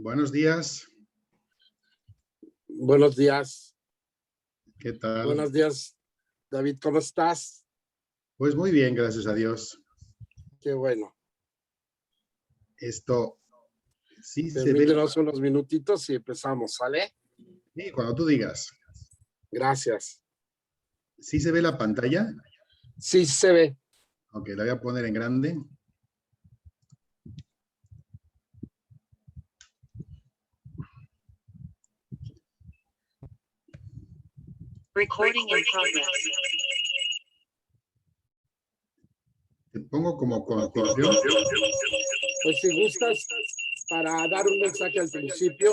Buenos días. Buenos días. ¿Qué tal? Buenos días, David, ¿cómo estás? Pues muy bien, gracias a Dios. Qué bueno. Esto sí se ve. Permítenos unos minutitos y empezamos, ¿sale? Sí, cuando tú digas. Gracias. ¿Sí se ve la pantalla? Sí se ve. Ok, la voy a poner en grande. Recording in progress. Te pongo como conclusión. Pues si gustas, para dar un mensaje al principio.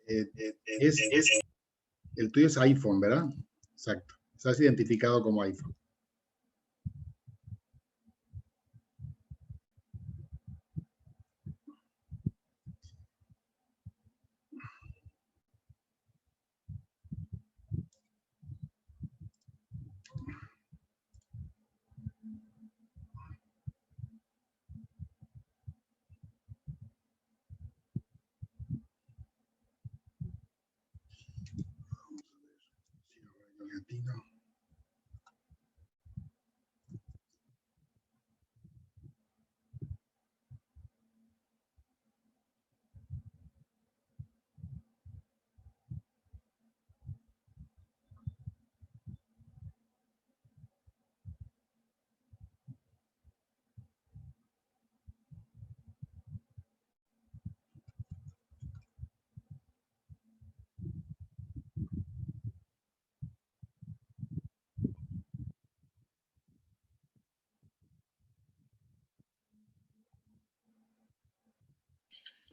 El tuyo es iPhone, ¿verdad? Exacto. Estás identificado como iPhone.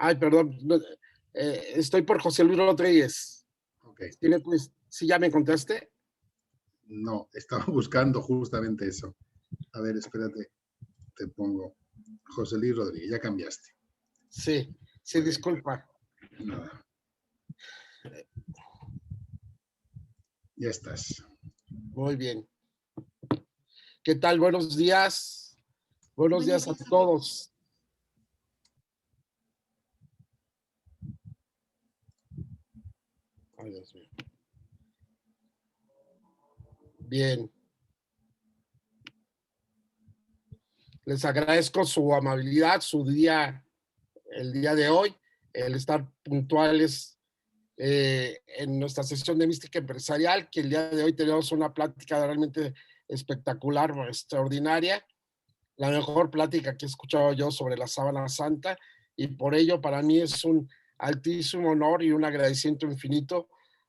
Ay, perdón. Estoy por José Luis Rodríguez. Ok. ¿Sí ya me encontraste? No, estaba buscando justamente eso. A ver, espérate. Te pongo José Luis Rodríguez. Ya cambiaste. Sí, disculpa. Nada. Ya estás. Muy bien. ¿Qué tal? Buenos días. Buenos días a todos. Ay, Dios mío. Bien. Les agradezco su amabilidad, su día, el día de hoy, el estar puntuales en nuestra sesión de mística empresarial, que el día de hoy tenemos una plática realmente espectacular, extraordinaria, la mejor plática que he escuchado yo sobre la Sábana Santa, y por ello para mí es un altísimo honor y un agradecimiento infinito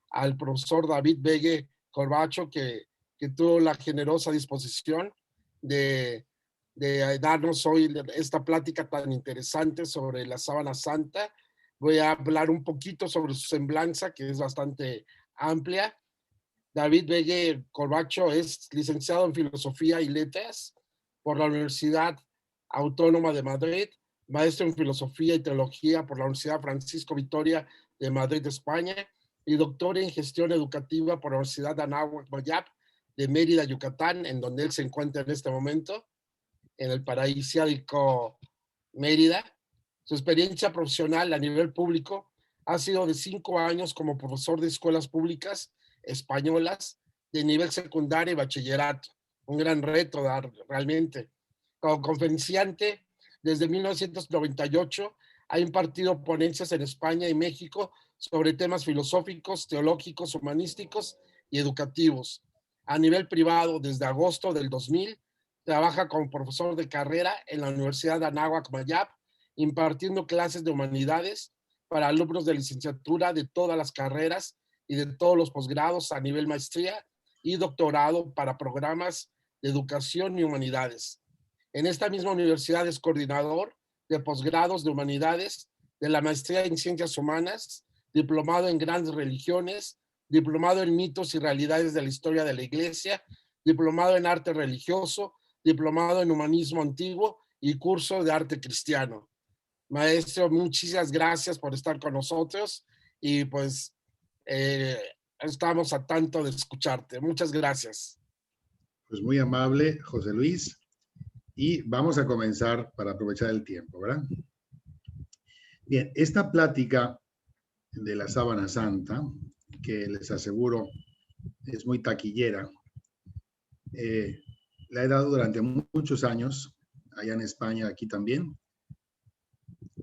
al profesor David Vegue Corbacho, que tuvo la generosa disposición de darnos hoy esta plática tan interesante sobre la Sábana Santa. Voy a hablar un poquito sobre su semblanza, que es bastante amplia. David Vegue Corbacho es licenciado en Filosofía y Letras por la Universidad Autónoma de Madrid, maestro en Filosofía y Teología por la Universidad Francisco Vitoria de Madrid, España, y doctor en Gestión Educativa por la Universidad de Anáhuac Mayap de Mérida, Yucatán, en donde él se encuentra en este momento, en el paradisíaco Mérida. Su experiencia profesional a nivel público ha sido de 5 años como profesor de escuelas públicas españolas de nivel secundario y bachillerato. Un gran reto realmente. Como conferenciante, desde 1998 ha impartido ponencias en España y México sobre temas filosóficos, teológicos, humanísticos y educativos. A nivel privado, desde agosto del 2000, trabaja como profesor de carrera en la Universidad de Anáhuac Mayap, impartiendo clases de humanidades para alumnos de licenciatura de todas las carreras y de todos los posgrados a nivel maestría y doctorado para programas de educación y humanidades. En esta misma universidad es coordinador de posgrados de humanidades, de la maestría en ciencias humanas, diplomado en grandes religiones, diplomado en mitos y realidades de la historia de la Iglesia, diplomado en arte religioso, diplomado en humanismo antiguo y curso de arte cristiano. Maestro, muchísimas gracias por estar con nosotros y pues estamos a tanto de escucharte. Muchas gracias. Pues muy amable, José Luis. y vamos a comenzar para aprovechar el tiempo, ¿verdad? Bien, esta plática de la Sábana Santa, que les aseguro es muy taquillera, la he dado durante muchos años, allá en España, aquí también.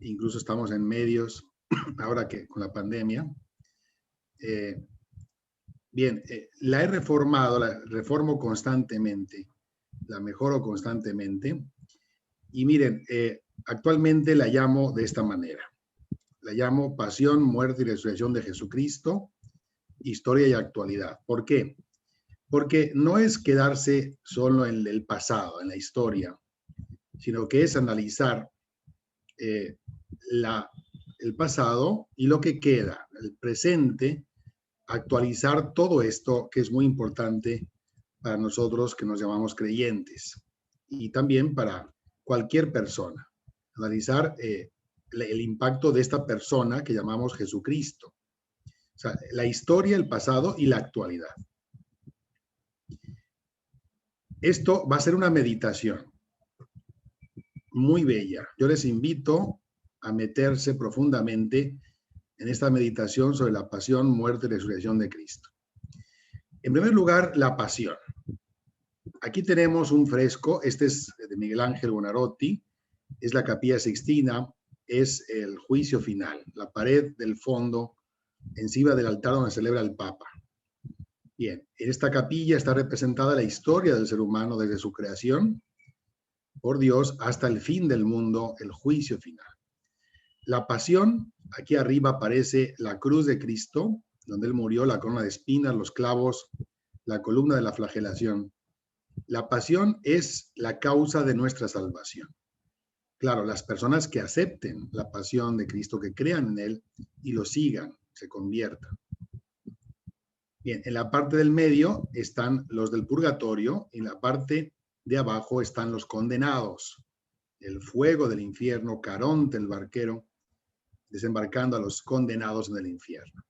Incluso estamos en medios, ahora que con la pandemia. La he reformado, la reformo constantemente, la mejoro constantemente. Y miren, actualmente la llamo de esta manera. La llamo Pasión, Muerte y Resurrección de Jesucristo, Historia y Actualidad. ¿Por qué? Porque no es quedarse solo en el pasado, en la historia, sino que es analizar el pasado y lo que queda, el presente, actualizar todo esto que es muy importante para nosotros que nos llamamos creyentes y también para cualquier persona. Analizar el impacto de esta persona que llamamos Jesucristo. O sea, la historia, el pasado y la actualidad. Esto va a ser una meditación muy bella. Yo les invito a meterse profundamente en esta meditación sobre la pasión, muerte y resurrección de Cristo. En primer lugar, la pasión. Aquí tenemos un fresco, este es de Miguel Ángel Buonarroti, es la Capilla Sixtina, es el juicio final, la pared del fondo encima del altar donde celebra el Papa. Bien, en esta capilla está representada la historia del ser humano desde su creación por Dios hasta el fin del mundo, el juicio final. La pasión, aquí arriba aparece la cruz de Cristo, donde él murió, la corona de espinas, los clavos, la columna de la flagelación. La pasión es la causa de nuestra salvación. Claro, las personas que acepten la pasión de Cristo, que crean en él y lo sigan, se conviertan. Bien, en la parte del medio están los del purgatorio, en la parte de abajo están los condenados, el fuego del infierno, Caronte, el barquero, desembarcando a los condenados en el infierno.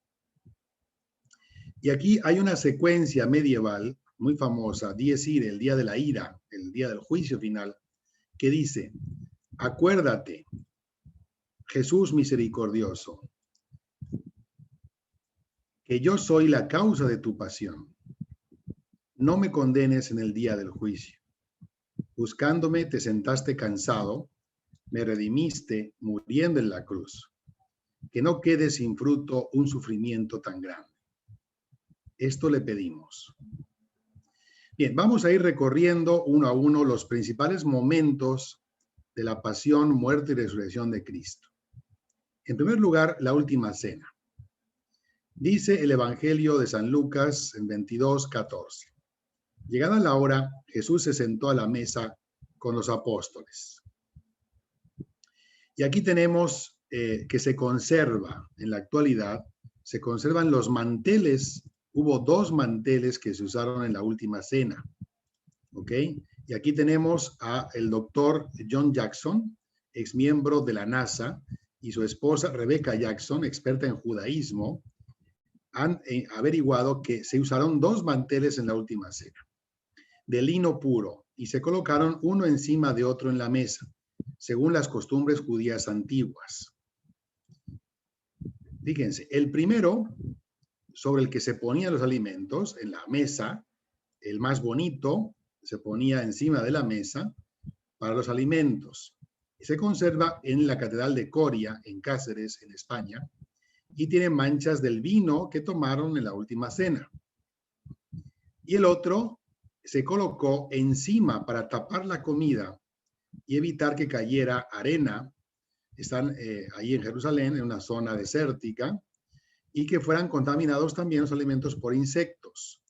Y aquí hay una secuencia medieval muy famosa, Dies Irae, el día de la ira, el día del juicio final, que dice: acuérdate, Jesús misericordioso, que yo soy la causa de tu pasión. No me condenes en el día del juicio. Buscándome te sentaste cansado, me redimiste muriendo en la cruz. Que no quede sin fruto un sufrimiento tan grande. Esto le pedimos. Bien, vamos a ir recorriendo uno a uno los principales momentos de la pasión, muerte y resurrección de Cristo. En primer lugar, la última cena. Dice el Evangelio de San Lucas en 22:14. Llegada la hora, Jesús se sentó a la mesa con los apóstoles. Y aquí tenemos que se conserva, en la actualidad, se conservan los manteles. Hubo 2 manteles que se usaron en la última cena. ¿Ok? Y aquí tenemos al doctor John Jackson, exmiembro de la NASA, y su esposa Rebecca Jackson, experta en judaísmo, han averiguado que se usaron 2 manteles en la última cena, de lino puro, y se colocaron uno encima de otro en la mesa, según las costumbres judías antiguas. Fíjense, el primero, sobre el que se ponían los alimentos, en la mesa, el más bonito, se ponía encima de la mesa para los alimentos. Se conserva en la Catedral de Coria, en Cáceres, en España, y tiene manchas del vino que tomaron en la última cena. Y el otro se colocó encima para tapar la comida y evitar que cayera arena. Están ahí en Jerusalén, en una zona desértica, y que fueran contaminados también los alimentos por insectos.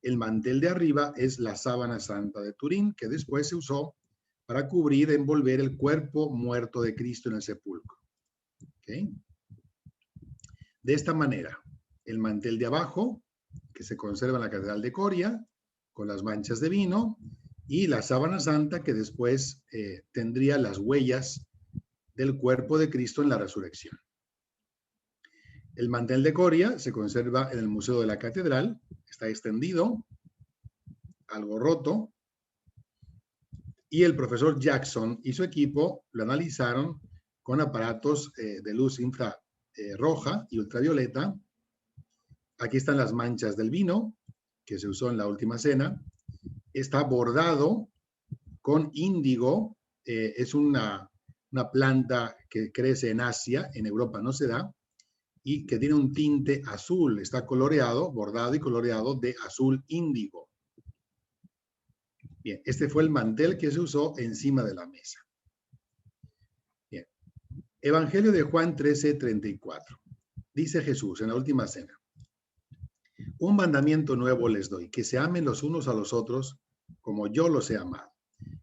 El mantel de arriba es la sábana santa de Turín, que después se usó para cubrir, envolver el cuerpo muerto de Cristo en el sepulcro. ¿Okay? De esta manera, el mantel de abajo, que se conserva en la Catedral de Coria, con las manchas de vino, y la sábana santa, que después tendría las huellas del cuerpo de Cristo en la resurrección. El mantel de Coria se conserva en el Museo de la Catedral, está extendido, algo roto, y el profesor Jackson y su equipo lo analizaron con aparatos de luz infrarroja y ultravioleta. Aquí están las manchas del vino que se usó en la última cena. Está bordado con índigo. Es una planta que crece en Asia, en Europa no se da, y que tiene un tinte azul. Está coloreado, bordado y coloreado de azul índigo. Bien, este fue el mantel que se usó encima de la mesa. Bien. Evangelio de Juan 13:34. Dice Jesús en la última cena: un mandamiento nuevo les doy, que se amen los unos a los otros como yo los he amado.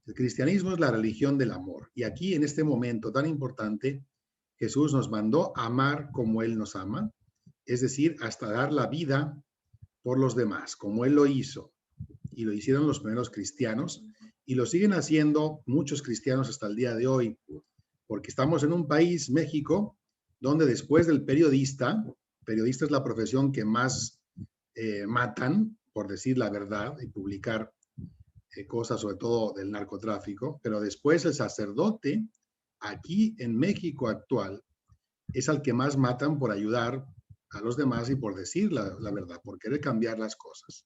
El cristianismo es la religión del amor. Y aquí, en este momento tan importante, Jesús nos mandó amar como Él nos ama, es decir, hasta dar la vida por los demás, como Él lo hizo. Y lo hicieron los primeros cristianos, y lo siguen haciendo muchos cristianos hasta el día de hoy, porque estamos en un país, México, donde después del periodista es la profesión que más matan, por decir la verdad, y publicar cosas sobre todo del narcotráfico, pero después el sacerdote, aquí en México actual, es al que más matan por ayudar a los demás y por decir la verdad, por querer cambiar las cosas.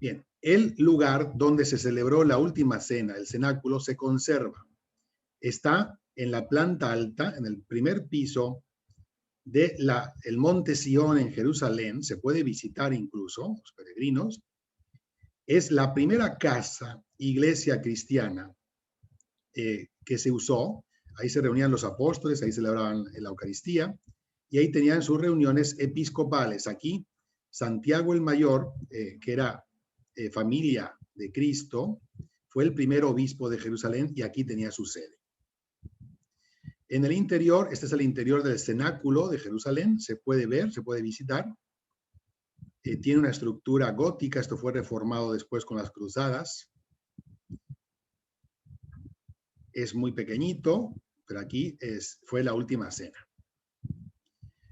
Bien, el lugar donde se celebró la última cena, el cenáculo, se conserva. Está en la planta alta, en el primer piso el monte Sión en Jerusalén. Se puede visitar incluso, los peregrinos. Es la primera casa, iglesia cristiana que se usó. Ahí se reunían los apóstoles, ahí celebraban la Eucaristía y ahí tenían sus reuniones episcopales. Aquí, Santiago el Mayor, que era familia de Cristo, fue el primer obispo de Jerusalén y aquí tenía su sede. En el interior, este es el interior del cenáculo de Jerusalén, se puede ver, se puede visitar. Tiene una estructura gótica, esto fue reformado después con las cruzadas. Es muy pequeñito, pero aquí fue la última cena.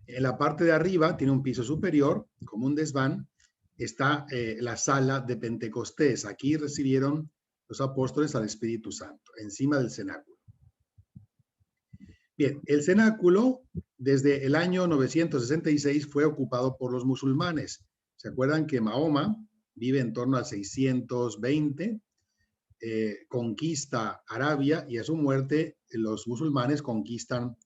En la parte de arriba, tiene un piso superior, como un desván, está la sala de Pentecostés. Aquí recibieron los apóstoles al Espíritu Santo, encima del cenáculo. Bien, el cenáculo desde el año 966 fue ocupado por los musulmanes. ¿Se acuerdan que Mahoma vive en torno al 620? Conquista Arabia y a su muerte los musulmanes conquistan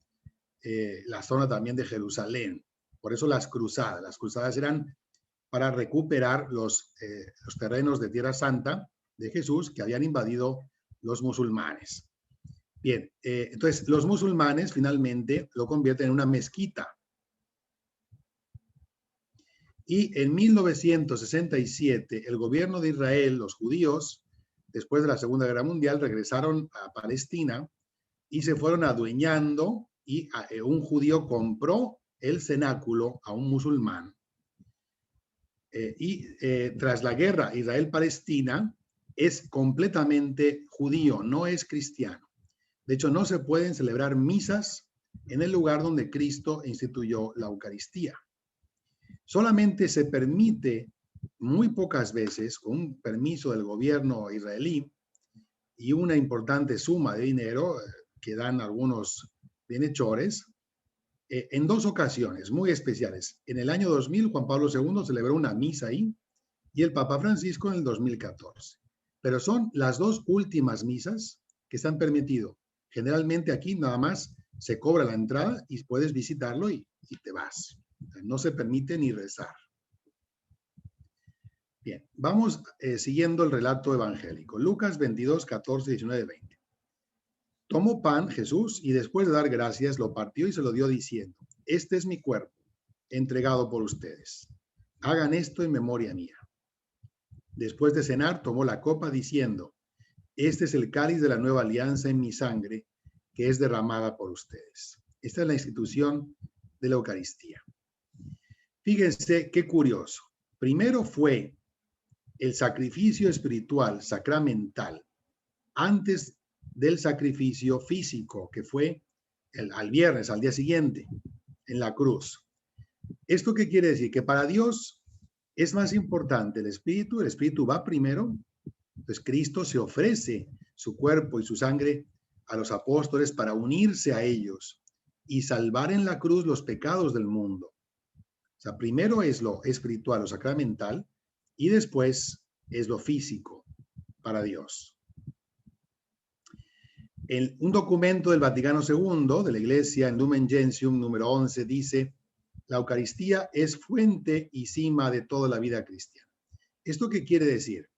la zona también de Jerusalén. Por eso las cruzadas eran para recuperar los terrenos de Tierra Santa de Jesús que habían invadido los musulmanes. Bien, entonces los musulmanes finalmente lo convierten en una mezquita. Y en 1967 el gobierno de Israel, los judíos, después de la Segunda Guerra Mundial, regresaron a Palestina y se fueron adueñando y un judío compró el cenáculo a un musulmán. Tras la guerra Israel-Palestina es completamente judío, no es cristiano. De hecho, no se pueden celebrar misas en el lugar donde Cristo instituyó la Eucaristía. Solamente se permite muy pocas veces, con un permiso del gobierno israelí y una importante suma de dinero que dan algunos bienhechores, en dos ocasiones muy especiales. En el año 2000, Juan Pablo II celebró una misa ahí y el Papa Francisco en el 2014. Pero son las dos últimas misas que están permitidas. Generalmente aquí nada más se cobra la entrada y puedes visitarlo y te vas. No se permite ni rezar. Bien, vamos siguiendo el relato evangélico. Lucas 22, 14, 19, 20. Tomó pan Jesús y después de dar gracias lo partió y se lo dio diciendo: este es mi cuerpo, entregado por ustedes. Hagan esto en memoria mía. Después de cenar tomó la copa diciendo: este es el cáliz de la nueva alianza en mi sangre, que es derramada por ustedes. Esta es la institución de la Eucaristía. Fíjense qué curioso. Primero fue el sacrificio espiritual, sacramental, antes del sacrificio físico, que fue al viernes, al día siguiente, en la cruz. ¿Esto qué quiere decir? Que para Dios es más importante el espíritu va primero Entonces Cristo se ofrece su cuerpo y su sangre a los apóstoles para unirse a ellos y salvar en la cruz los pecados del mundo. O sea, primero es lo espiritual o sacramental y después es lo físico para Dios. Un documento del Vaticano II, de la Iglesia, en Lumen Gentium, número 11, dice: la Eucaristía es fuente y cima de toda la vida cristiana. ¿Esto qué quiere decir?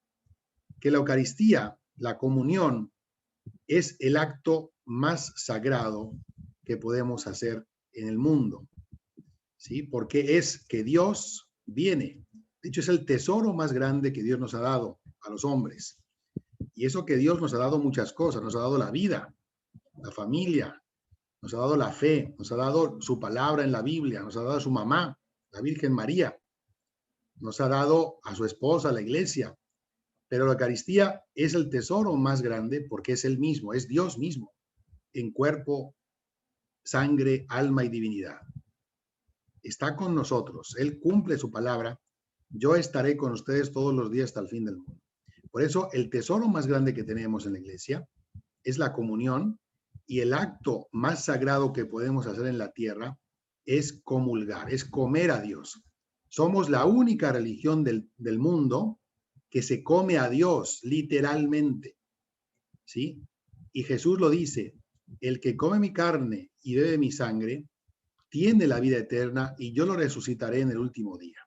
Que la Eucaristía, la comunión, es el acto más sagrado que podemos hacer en el mundo, ¿sí? Porque es que Dios viene. De hecho, es el tesoro más grande que Dios nos ha dado a los hombres. Y eso que Dios nos ha dado muchas cosas, nos ha dado la vida, la familia, nos ha dado la fe, nos ha dado su palabra en la Biblia, nos ha dado a su mamá, la Virgen María, nos ha dado a su esposa, la iglesia. Pero la Eucaristía es el tesoro más grande porque es Él mismo, es Dios mismo, en cuerpo, sangre, alma y divinidad. Está con nosotros, Él cumple su palabra. Yo estaré con ustedes todos los días hasta el fin del mundo. Por eso, el tesoro más grande que tenemos en la iglesia es la comunión, y el acto más sagrado que podemos hacer en la tierra es comulgar, es comer a Dios. Somos la única religión del mundo que se come a Dios literalmente, ¿sí? Y Jesús lo dice: el que come mi carne y bebe mi sangre tiene la vida eterna y yo lo resucitaré en el último día.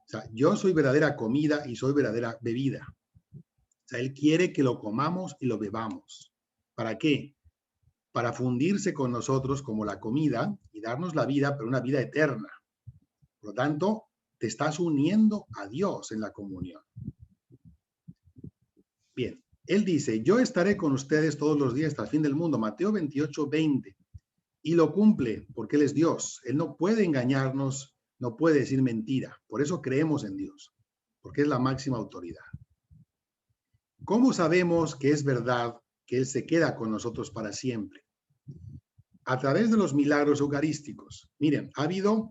O sea, yo soy verdadera comida y soy verdadera bebida. O sea, Él quiere que lo comamos y lo bebamos. ¿Para qué? Para fundirse con nosotros como la comida y darnos la vida, pero una vida eterna. Por lo tanto, te estás uniendo a Dios en la comunión. Bien, Él dice: yo estaré con ustedes todos los días hasta el fin del mundo, Mateo 28:20. Y lo cumple porque Él es Dios. Él no puede engañarnos, no puede decir mentira. Por eso creemos en Dios, porque es la máxima autoridad. ¿Cómo sabemos que es verdad que Él se queda con nosotros para siempre? A través de los milagros eucarísticos. Miren, ha habido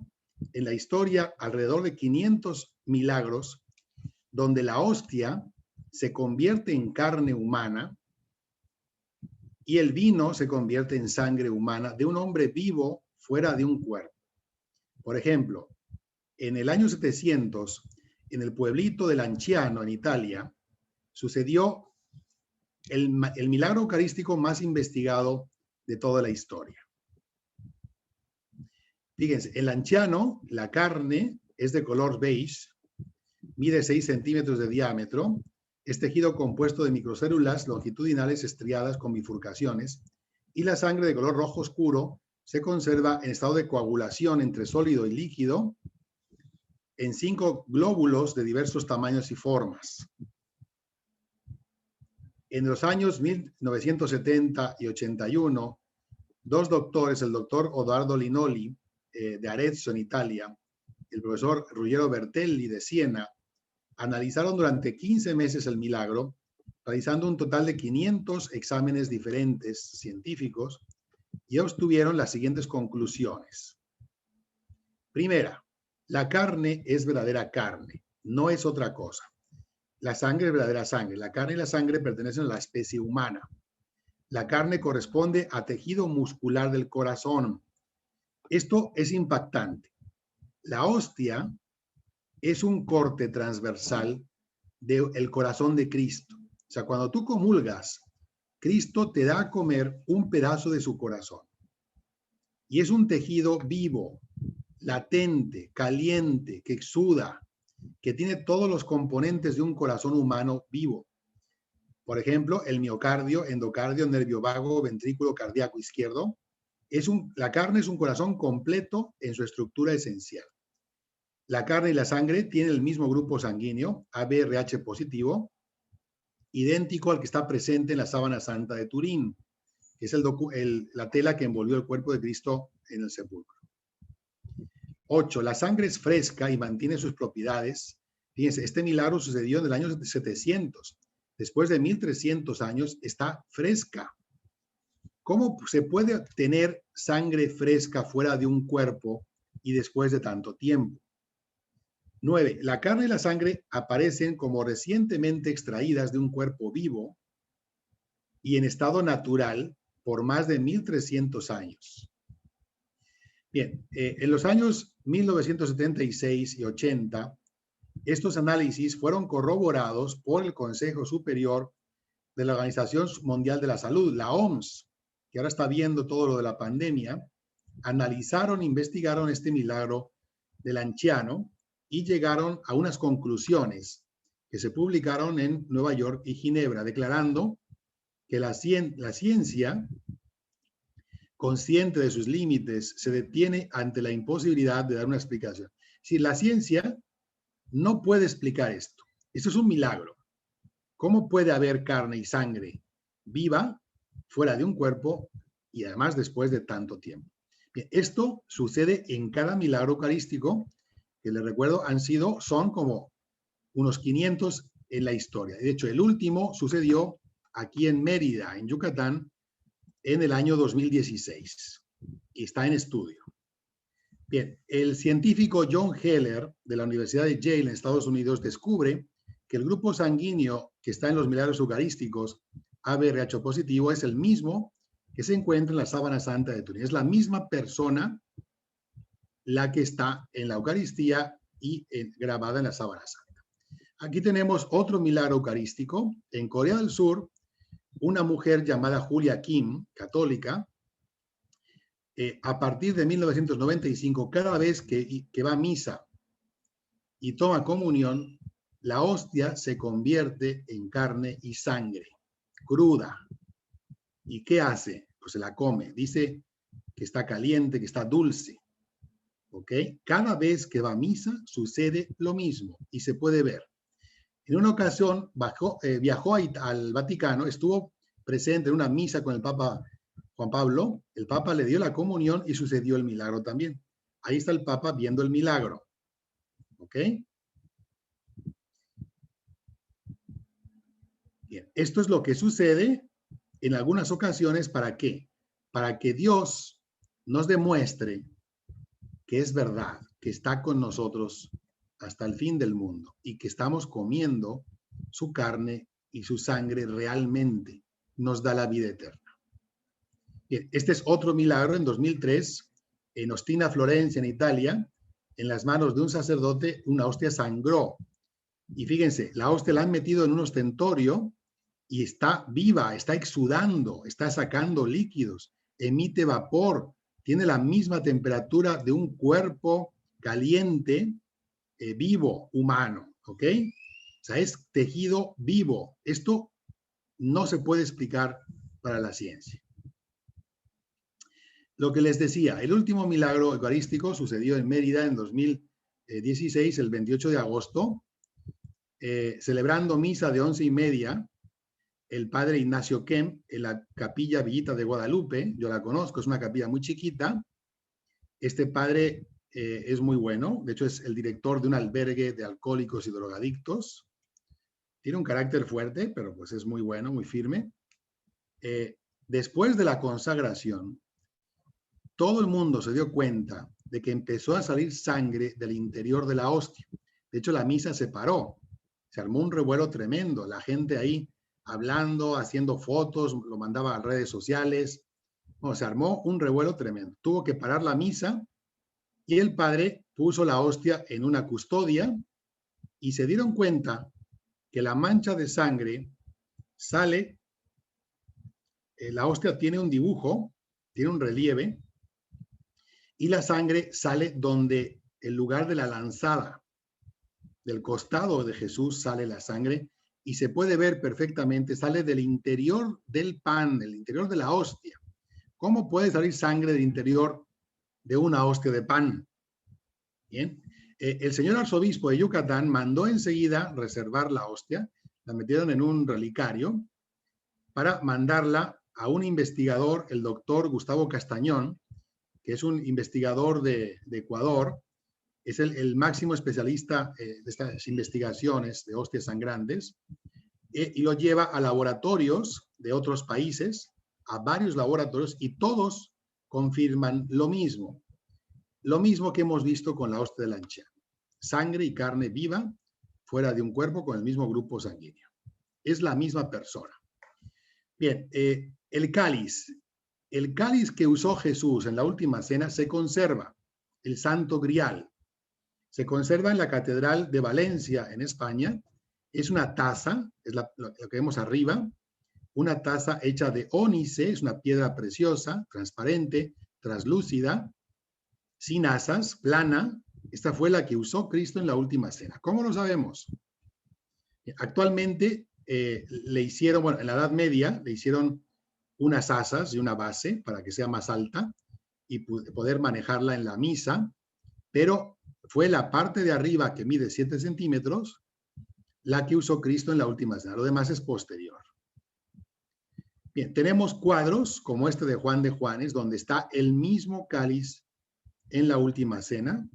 en la historia alrededor de 500 milagros donde la hostia se convierte en carne humana y el vino se convierte en sangre humana de un hombre vivo fuera de un cuerpo. Por ejemplo, en el año 700, en el pueblito de Lanciano, en Italia, sucedió el milagro eucarístico más investigado de toda la historia. Fíjense, en Lanciano la carne es de color beige, mide 6 centímetros de diámetro, es tejido compuesto de microcélulas longitudinales estriadas con bifurcaciones, y la sangre de color rojo oscuro se conserva en estado de coagulación entre sólido y líquido en 5 glóbulos de diversos tamaños y formas. En los años 1970 y 81, dos doctores, el doctor Odoardo Linoli de Arezzo en Italia, el profesor Ruggero Bertelli de Siena, analizaron durante 15 meses el milagro, realizando un total de 500 exámenes diferentes científicos, y obtuvieron las siguientes conclusiones. Primera, la carne es verdadera carne, no es otra cosa. La sangre es verdadera sangre. La carne y la sangre pertenecen a la especie humana. La carne corresponde a tejido muscular del corazón. Esto es impactante. La hostia es un corte transversal del corazón de Cristo. O sea, cuando tú comulgas, Cristo te da a comer un pedazo de su corazón. Y es un tejido vivo, latente, caliente, que exuda, que tiene todos los componentes de un corazón humano vivo. Por ejemplo, el miocardio, endocardio, nervio vago, ventrículo cardíaco izquierdo. La carne es un corazón completo en su estructura esencial. La carne y la sangre tienen el mismo grupo sanguíneo, ABRH positivo, idéntico al que está presente en la sábana santa de Turín, que es la tela que envolvió el cuerpo de Cristo en el sepulcro. 8. La sangre es fresca y mantiene sus propiedades. Fíjense, este milagro sucedió en el año 700. Después de 1300 años, está fresca. ¿Cómo se puede tener sangre fresca fuera de un cuerpo y después de tanto tiempo? 9. La carne y la sangre aparecen como recientemente extraídas de un cuerpo vivo y en estado natural por más de 1300 años. Bien, en los años 1976 y 80, estos análisis fueron corroborados por el Consejo Superior de la Organización Mundial de la Salud, la OMS, que ahora está viendo todo lo de la pandemia. Analizaron, investigaron este milagro del anciano y llegaron a unas conclusiones que se publicaron en Nueva York y Ginebra, declarando que la ciencia, consciente de sus límites, se detiene ante la imposibilidad de dar una explicación. Si la ciencia no puede explicar esto, esto es un milagro. ¿Cómo puede haber carne y sangre viva fuera de un cuerpo y además después de tanto tiempo? Bien, esto sucede en cada milagro eucarístico, que les recuerdo son como unos 500 en la historia. De hecho, el último sucedió aquí en Mérida, en Yucatán, en el año 2016 y está en estudio. Bien, el científico John Heller de la Universidad de Yale en Estados Unidos descubre que el grupo sanguíneo que está en los milagros eucarísticos, ABRH positivo, es el mismo que se encuentra en la sábana santa de Turín. Es la misma persona la que está en la Eucaristía y grabada en la sábana santa. Aquí tenemos otro milagro eucarístico. En Corea del Sur, una mujer llamada Julia Kim, católica, a partir de 1995, cada vez que va a misa y toma comunión, la hostia se convierte en carne y sangre, cruda. ¿Y qué hace? Pues se la come. Dice que está caliente, que está dulce. ¿Ok? Cada vez que va a misa sucede lo mismo y se puede ver. En una ocasión viajó al Vaticano, estuvo presente en una misa con el Papa Juan Pablo. El Papa le dio la comunión y sucedió el milagro también. Ahí está el Papa viendo el milagro. ¿Ok? Bien, esto es lo que sucede en algunas ocasiones. ¿Para qué? Para que Dios nos demuestre que es verdad, que está con nosotros hasta el fin del mundo y que estamos comiendo su carne y su sangre realmente. Nos da la vida eterna. Bien, este es otro milagro. En 2003, en Ostina, Florencia, en Italia, en las manos de un sacerdote, una hostia sangró. Y fíjense, la hostia la han metido en un ostentorio y está viva, está exudando, está sacando líquidos, emite vapor, tiene la misma temperatura de un cuerpo caliente, vivo, humano, ¿ok? O sea, es tejido vivo. Esto no se puede explicar para la ciencia. Lo que les decía, el último milagro eucarístico sucedió en Mérida en 2016, el 28 de agosto, celebrando misa de 11:30, el padre Ignacio Kemp en la capilla Villita de Guadalupe. Yo la conozco, es una capilla muy chiquita. Este padre es muy bueno, de hecho es el director de un albergue de alcohólicos y drogadictos. Tiene un carácter fuerte, pero pues es muy bueno, muy firme. Después de la consagración, todo el mundo se dio cuenta de que empezó a salir sangre del interior de la hostia. De hecho, la misa se paró. Se armó un revuelo tremendo. La gente ahí hablando, haciendo fotos, lo mandaba a redes sociales. Bueno, se armó un revuelo tremendo. Tuvo que parar la misa y el padre puso la hostia en una custodia y se dieron cuenta que la mancha de sangre sale, la hostia tiene un dibujo, tiene un relieve, y la sangre sale donde el lugar de la lanzada, del costado de Jesús sale la sangre y se puede ver perfectamente, sale del interior del pan, del interior de la hostia. ¿Cómo puede salir sangre del interior de una hostia de pan? Bien, el señor arzobispo de Yucatán mandó enseguida reservar la hostia, la metieron en un relicario para mandarla a un investigador, el doctor Gustavo Castañón, que es un investigador de Ecuador, es el máximo especialista de estas investigaciones de hostias sangrantes, y lo lleva a laboratorios de otros países, a varios laboratorios, y todos confirman lo mismo que hemos visto con la hostia del anciano. sangre y carne viva fuera de un cuerpo con el mismo grupo sanguíneo. Es la misma persona. Bien, el cáliz. El cáliz que usó Jesús en la última cena se conserva, el Santo Grial. Se conserva en la Catedral de Valencia, en España. Es una taza, es lo que vemos arriba, una taza hecha de ónice, es una piedra preciosa, transparente, translúcida, sin asas, plana. Esta fue la que usó Cristo en la última cena. ¿Cómo lo sabemos? Actualmente le hicieron, bueno, en la Edad Media le hicieron unas asas y una base para que sea más alta y poder manejarla en la misa, pero fue la parte de arriba que mide 7 centímetros la que usó Cristo en la última cena. Lo demás es posterior. Bien, tenemos cuadros como este de Juan de Juanes, donde está el mismo cáliz en la última cena.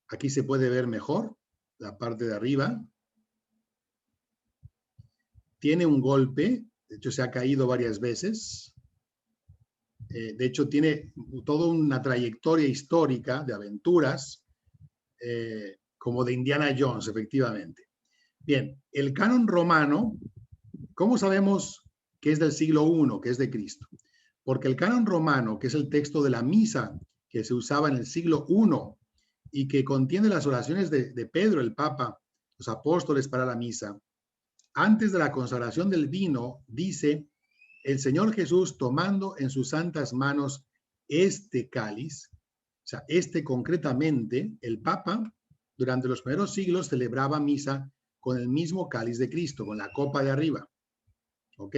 Aquí se puede ver mejor la parte de arriba. Tiene un golpe, de hecho se ha caído varias veces. De hecho tiene toda una trayectoria histórica de aventuras, como de Indiana Jones, efectivamente. Bien, el canon romano, ¿cómo sabemos que es del siglo I, que es de Cristo? Porque el canon romano, que es el texto de la misa que se usaba en el siglo I y que contiene las oraciones de Pedro, el Papa, los apóstoles para la misa, antes de la consagración del vino, dice: el Señor Jesús, tomando en sus santas manos este cáliz, o sea, este concretamente, el Papa, durante los primeros siglos celebraba misa con el mismo cáliz de Cristo, con la copa de arriba. ¿Ok?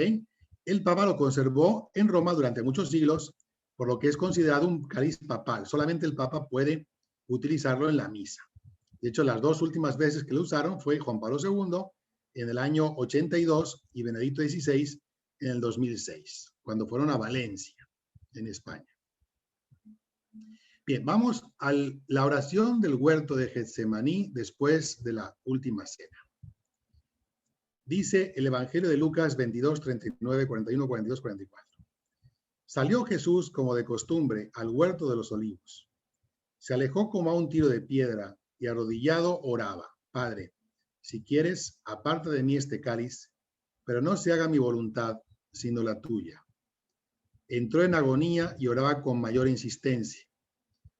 El Papa lo conservó en Roma durante muchos siglos, por lo que es considerado un cáliz papal. Solamente el Papa puede utilizarlo en la misa. De hecho, las dos últimas veces que lo usaron fue Juan Pablo II en el año 82 y Benedicto XVI en el 2006, cuando fueron a Valencia, en España. Bien, vamos a la oración del huerto de Getsemaní después de la última cena. Dice el Evangelio de Lucas 22, 39, 41, 42, 44. Salió Jesús, como de costumbre, al huerto de los olivos. Se alejó como a un tiro de piedra y arrodillado oraba: Padre, si quieres, aparta de mí este cáliz, pero no se haga mi voluntad, sino la tuya. Entró en agonía y oraba con mayor insistencia.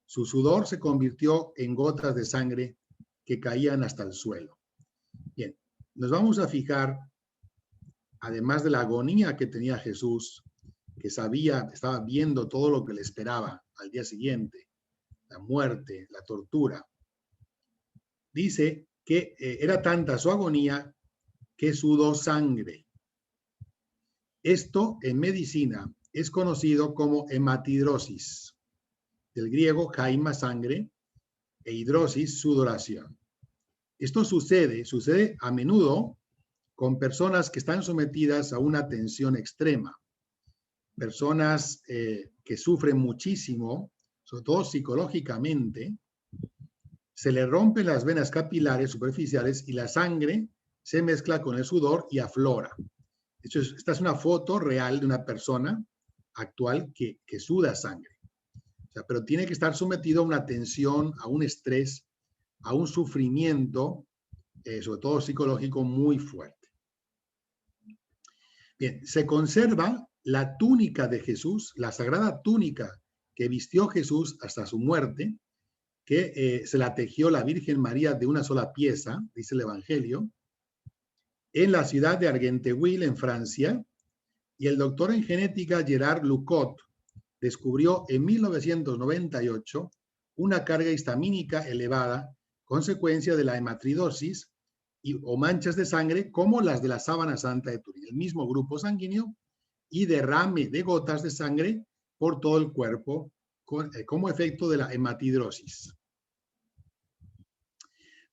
Su sudor se convirtió en gotas de sangre que caían hasta el suelo. Bien, nos vamos a fijar, además de la agonía que tenía Jesús, que sabía, estaba viendo todo lo que le esperaba al día siguiente, la muerte, la tortura. Dice que era tanta su agonía que sudó sangre. Esto en medicina es conocido como hematidrosis, del griego haima, sangre, e hidrosis, sudoración. Esto sucede a menudo con personas que están sometidas a una tensión extrema, personas que sufren muchísimo, sobre todo psicológicamente. Se le rompen las venas capilares superficiales y la sangre se mezcla con el sudor y aflora. Esta es una foto real de una persona actual que suda sangre. O sea, pero tiene que estar sometido a una tensión, a un estrés, a un sufrimiento, sobre todo psicológico, muy fuerte. Bien, se conserva la túnica de Jesús, la sagrada túnica que vistió Jesús hasta su muerte, que se la tejió la Virgen María de una sola pieza, dice el Evangelio, en la ciudad de Argenteuil, en Francia, y el doctor en genética Gerard Lucot descubrió en 1998 una carga histamínica elevada, consecuencia de la hematridosis o manchas de sangre como las de la sábana santa de Turín, el mismo grupo sanguíneo, y derrame de gotas de sangre por todo el cuerpo como efecto de la hematidrosis.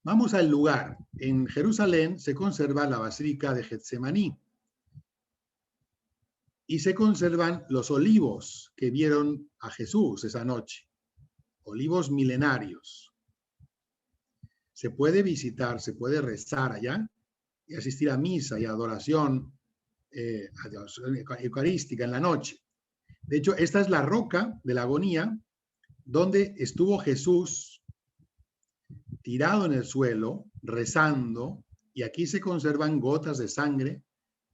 Vamos al lugar. En Jerusalén se conserva la Basílica de Getsemaní y se conservan los olivos que vieron a Jesús esa noche, olivos milenarios. Se puede visitar, se puede rezar allá y asistir a misa y adoración eucarística en la noche. De hecho, esta es la roca de la agonía donde estuvo Jesús tirado en el suelo, rezando, y aquí se conservan gotas de sangre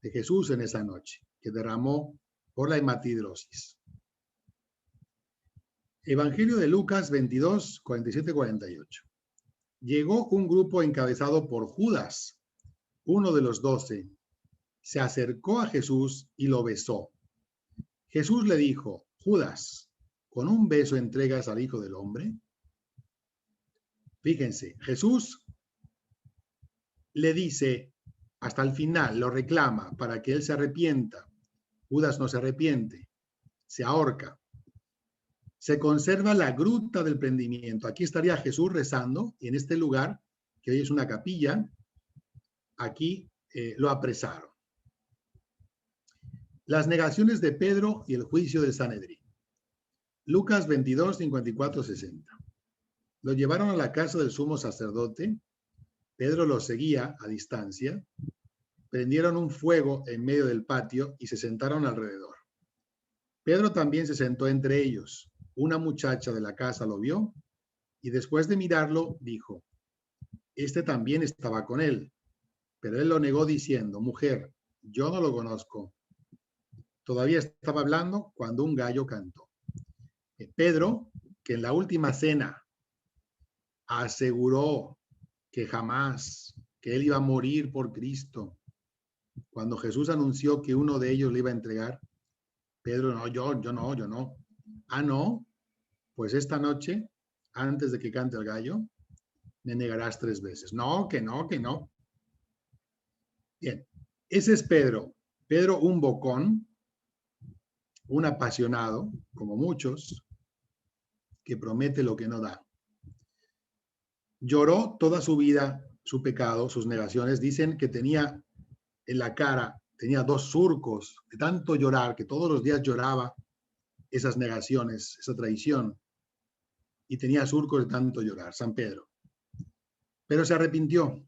de Jesús en esa noche, que derramó por la hematidrosis. Evangelio de Lucas 22, 47, 48. Llegó un grupo encabezado por Judas, uno de los 12. Se acercó a Jesús y lo besó. Jesús le dijo: Judas, ¿con un beso entregas al Hijo del Hombre? Fíjense, Jesús le dice hasta el final, lo reclama para que él se arrepienta. Judas no se arrepiente, se ahorca. Se conserva la gruta del prendimiento. Aquí estaría Jesús rezando, y en este lugar, que hoy es una capilla, aquí lo apresaron. Las negaciones de Pedro y el juicio del Sanedrín. Lucas 22, 54, 60. Lo llevaron a la casa del sumo sacerdote. Pedro lo seguía a distancia. Prendieron un fuego en medio del patio y se sentaron alrededor. Pedro también se sentó entre ellos. Una muchacha de la casa lo vio y después de mirarlo dijo: Este también estaba con él. Pero él lo negó diciendo: Mujer, yo no lo conozco. Todavía estaba hablando cuando un gallo cantó. Pedro, que en la última cena aseguró que jamás, que él iba a morir por Cristo, cuando Jesús anunció que uno de ellos le iba a entregar, Pedro: no, yo no. Ah, no, pues esta noche, antes de que cante el gallo, me negarás 3 veces. No, que no, que no. Bien, ese es Pedro. Pedro, un bocón, un apasionado, como muchos, que promete lo que no da. Lloró toda su vida su pecado, sus negaciones. Dicen que tenía en la cara, tenía 2 surcos de tanto llorar, que todos los días lloraba esas negaciones, esa traición, y tenía surcos de tanto llorar, San Pedro. Pero se arrepintió.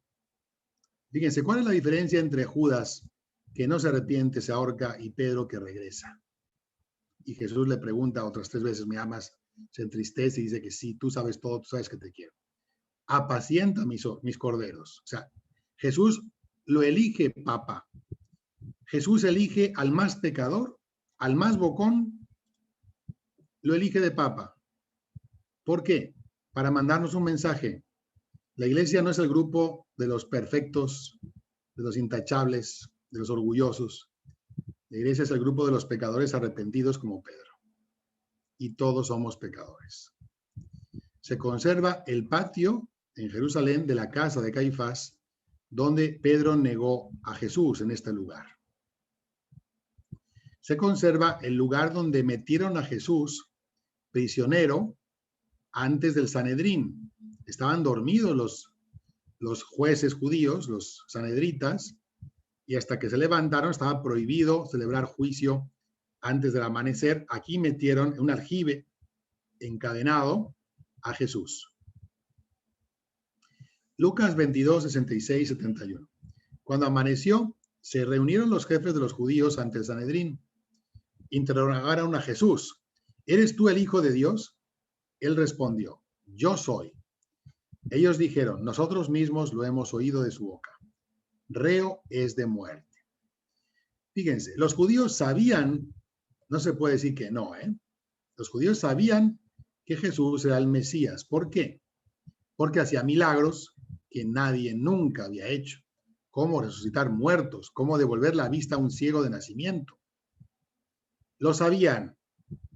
Fíjense, ¿cuál es la diferencia entre Judas, que no se arrepiente, se ahorca, y Pedro, que regresa? Y Jesús le pregunta otras 3 veces: ¿me amas? Se entristece y dice que sí, tú sabes todo, tú sabes que te quiero. Apacienta mis corderos. O sea, Jesús lo elige papa. Jesús elige al más pecador, al más bocón, lo elige de papa. ¿Por qué? Para mandarnos un mensaje. La iglesia no es el grupo de los perfectos, de los intachables, de los orgullosos. La iglesia es el grupo de los pecadores arrepentidos como Pedro. Y todos somos pecadores. Se conserva el patio en Jerusalén de la casa de Caifás, donde Pedro negó a Jesús en este lugar. Se conserva el lugar donde metieron a Jesús prisionero antes del Sanedrín. Estaban dormidos los jueces judíos, los sanedritas, y hasta que se levantaron estaba prohibido celebrar juicio antes del amanecer. Aquí metieron en un aljibe encadenado a Jesús. Lucas 22, 66, 71. Cuando amaneció, se reunieron los jefes de los judíos ante el Sanedrín. Interrogaron a Jesús: ¿eres tú el Hijo de Dios? Él respondió: yo soy. Ellos dijeron: nosotros mismos lo hemos oído de su boca. Reo es de muerte. Fíjense, los judíos sabían, no se puede decir que no, los judíos sabían que Jesús era el Mesías. ¿Por qué? Porque hacía milagros que nadie nunca había hecho, como resucitar muertos, como devolver la vista a un ciego de nacimiento. Lo sabían.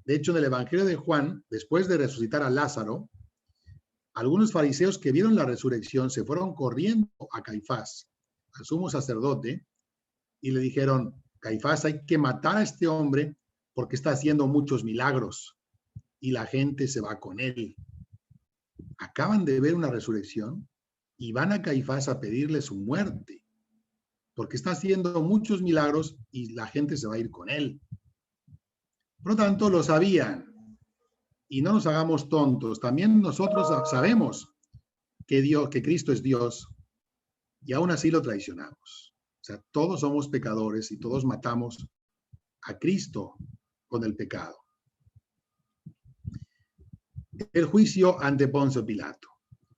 De hecho, en el Evangelio de Juan, después de resucitar a Lázaro, algunos fariseos que vieron la resurrección se fueron corriendo a Caifás, al sumo sacerdote, y le dijeron: Caifás, hay que matar a este hombre porque está haciendo muchos milagros y la gente se va con él. Acaban de ver una resurrección y van a Caifás a pedirle su muerte porque está haciendo muchos milagros y la gente se va a ir con él. Por lo tanto, lo sabían. Y no nos hagamos tontos. También nosotros sabemos que Cristo es Dios y aún así lo traicionamos. O sea, todos somos pecadores y todos matamos a Cristo con el pecado. El juicio ante Poncio Pilato.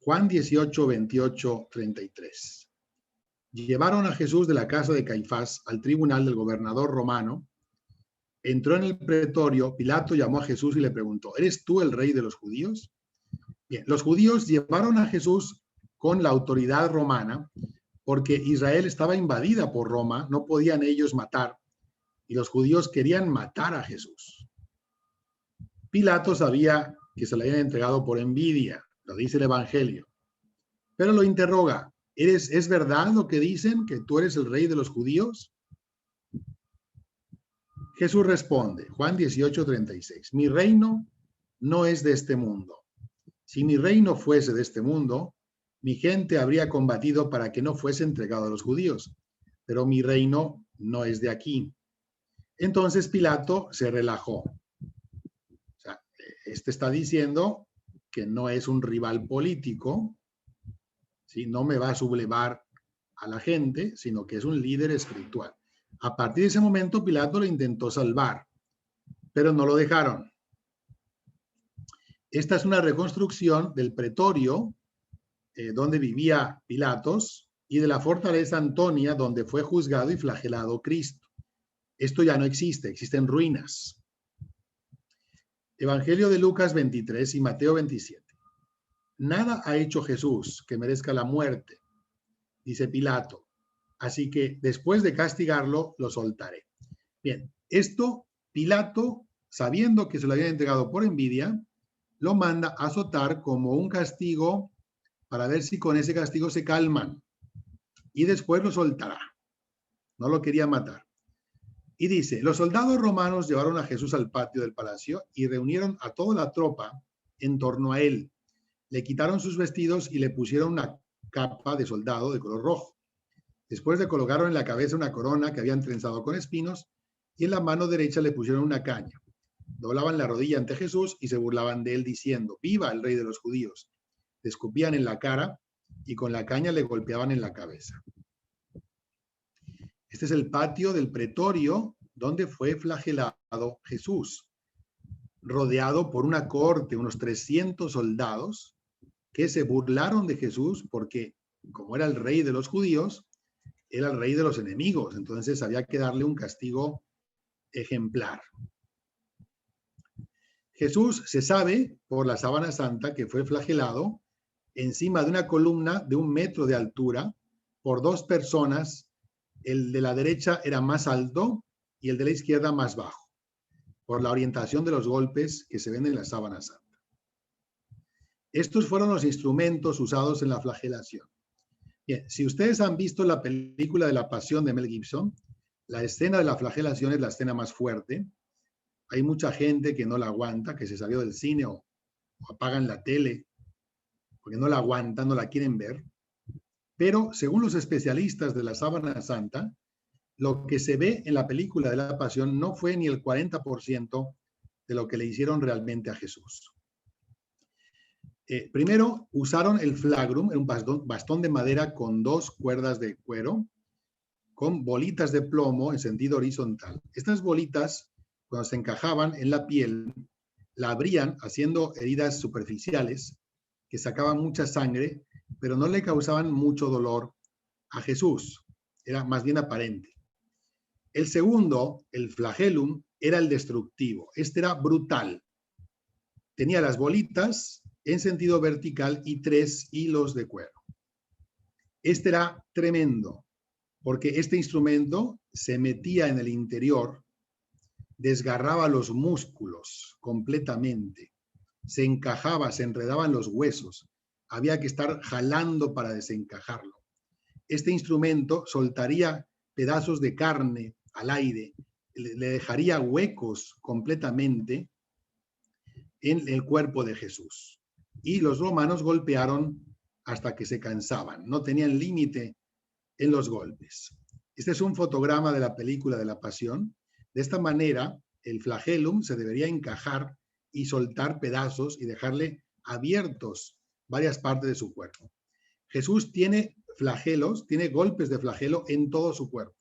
Juan 18, 28, 33. Llevaron a Jesús de la casa de Caifás al tribunal del gobernador romano. Entró en el pretorio, Pilato llamó a Jesús y le preguntó, ¿eres tú el rey de los judíos? Bien, los judíos llevaron a Jesús con la autoridad romana porque Israel estaba invadida por Roma, no podían ellos matar, y los judíos querían matar a Jesús. Pilato sabía que se le habían entregado por envidia, lo dice el Evangelio, pero lo interroga, ¿es verdad lo que dicen, que tú eres el rey de los judíos? Jesús responde, Juan 18, 36, mi reino no es de este mundo. Si mi reino fuese de este mundo, mi gente habría combatido para que no fuese entregado a los judíos, pero mi reino no es de aquí. Entonces Pilato se relajó. O sea, este está diciendo que no es un rival político, ¿sí? No me va a sublevar a la gente, sino que es un líder espiritual. A partir de ese momento, Pilato lo intentó salvar, pero no lo dejaron. Esta es una reconstrucción del pretorio donde vivía Pilatos y de la fortaleza Antonia donde fue juzgado y flagelado Cristo. Esto ya no existe, existen ruinas. Evangelio de Lucas 23 y Mateo 27. Nada ha hecho Jesús que merezca la muerte, dice Pilato. Así que después de castigarlo, lo soltaré. Bien, esto Pilato, sabiendo que se lo habían entregado por envidia, lo manda a azotar como un castigo para ver si con ese castigo se calman. Y después lo soltará. No lo quería matar. Y dice, los soldados romanos llevaron a Jesús al patio del palacio y reunieron a toda la tropa en torno a él. Le quitaron sus vestidos y le pusieron una capa de soldado de color rojo. Después le colocaron en la cabeza una corona que habían trenzado con espinos y en la mano derecha le pusieron una caña. Doblaban la rodilla ante Jesús y se burlaban de él diciendo, ¡viva el rey de los judíos! Le escupían en la cara y con la caña le golpeaban en la cabeza. Este es el patio del pretorio donde fue flagelado Jesús, rodeado por una corte, unos 300 soldados que se burlaron de Jesús porque, como era el rey de los judíos, era el rey de los enemigos, entonces había que darle un castigo ejemplar. Jesús se sabe por la sábana santa que fue flagelado encima de una columna de 1 metro de altura por 2 personas. El de la derecha era más alto y el de la izquierda más bajo, por la orientación de los golpes que se ven en la sábana santa. Estos fueron los instrumentos usados en la flagelación. Bien, si ustedes han visto la película de La Pasión de Mel Gibson, la escena de la flagelación es la escena más fuerte. Hay mucha gente que no la aguanta, que se salió del cine o apagan la tele porque no la aguantan, no la quieren ver. Pero según los especialistas de la sábana santa, lo que se ve en la película de la Pasión no fue ni el 40% de lo que le hicieron realmente a Jesús. Primero usaron el flagrum, un bastón de madera con 2 cuerdas de cuero, con bolitas de plomo en sentido horizontal. Estas bolitas, cuando se encajaban en la piel, la abrían haciendo heridas superficiales que sacaban mucha sangre, pero no le causaban mucho dolor a Jesús. Era más bien aparente. El segundo, el flagellum, era el destructivo. Este era brutal. Tenía las bolitas en sentido vertical y 3 hilos de cuero. Este era tremendo, porque este instrumento se metía en el interior, desgarraba los músculos completamente, se encajaba, se enredaban los huesos, había que estar jalando para desencajarlo. Este instrumento soltaría pedazos de carne al aire, le dejaría huecos completamente en el cuerpo de Jesús. Y los romanos golpearon hasta que se cansaban, no tenían límite en los golpes. Este es un fotograma de la película de la Pasión. De esta manera, el flagellum se debería encajar y soltar pedazos y dejarle abiertos varias partes de su cuerpo. Jesús tiene flagelos, tiene golpes de flagelo en todo su cuerpo,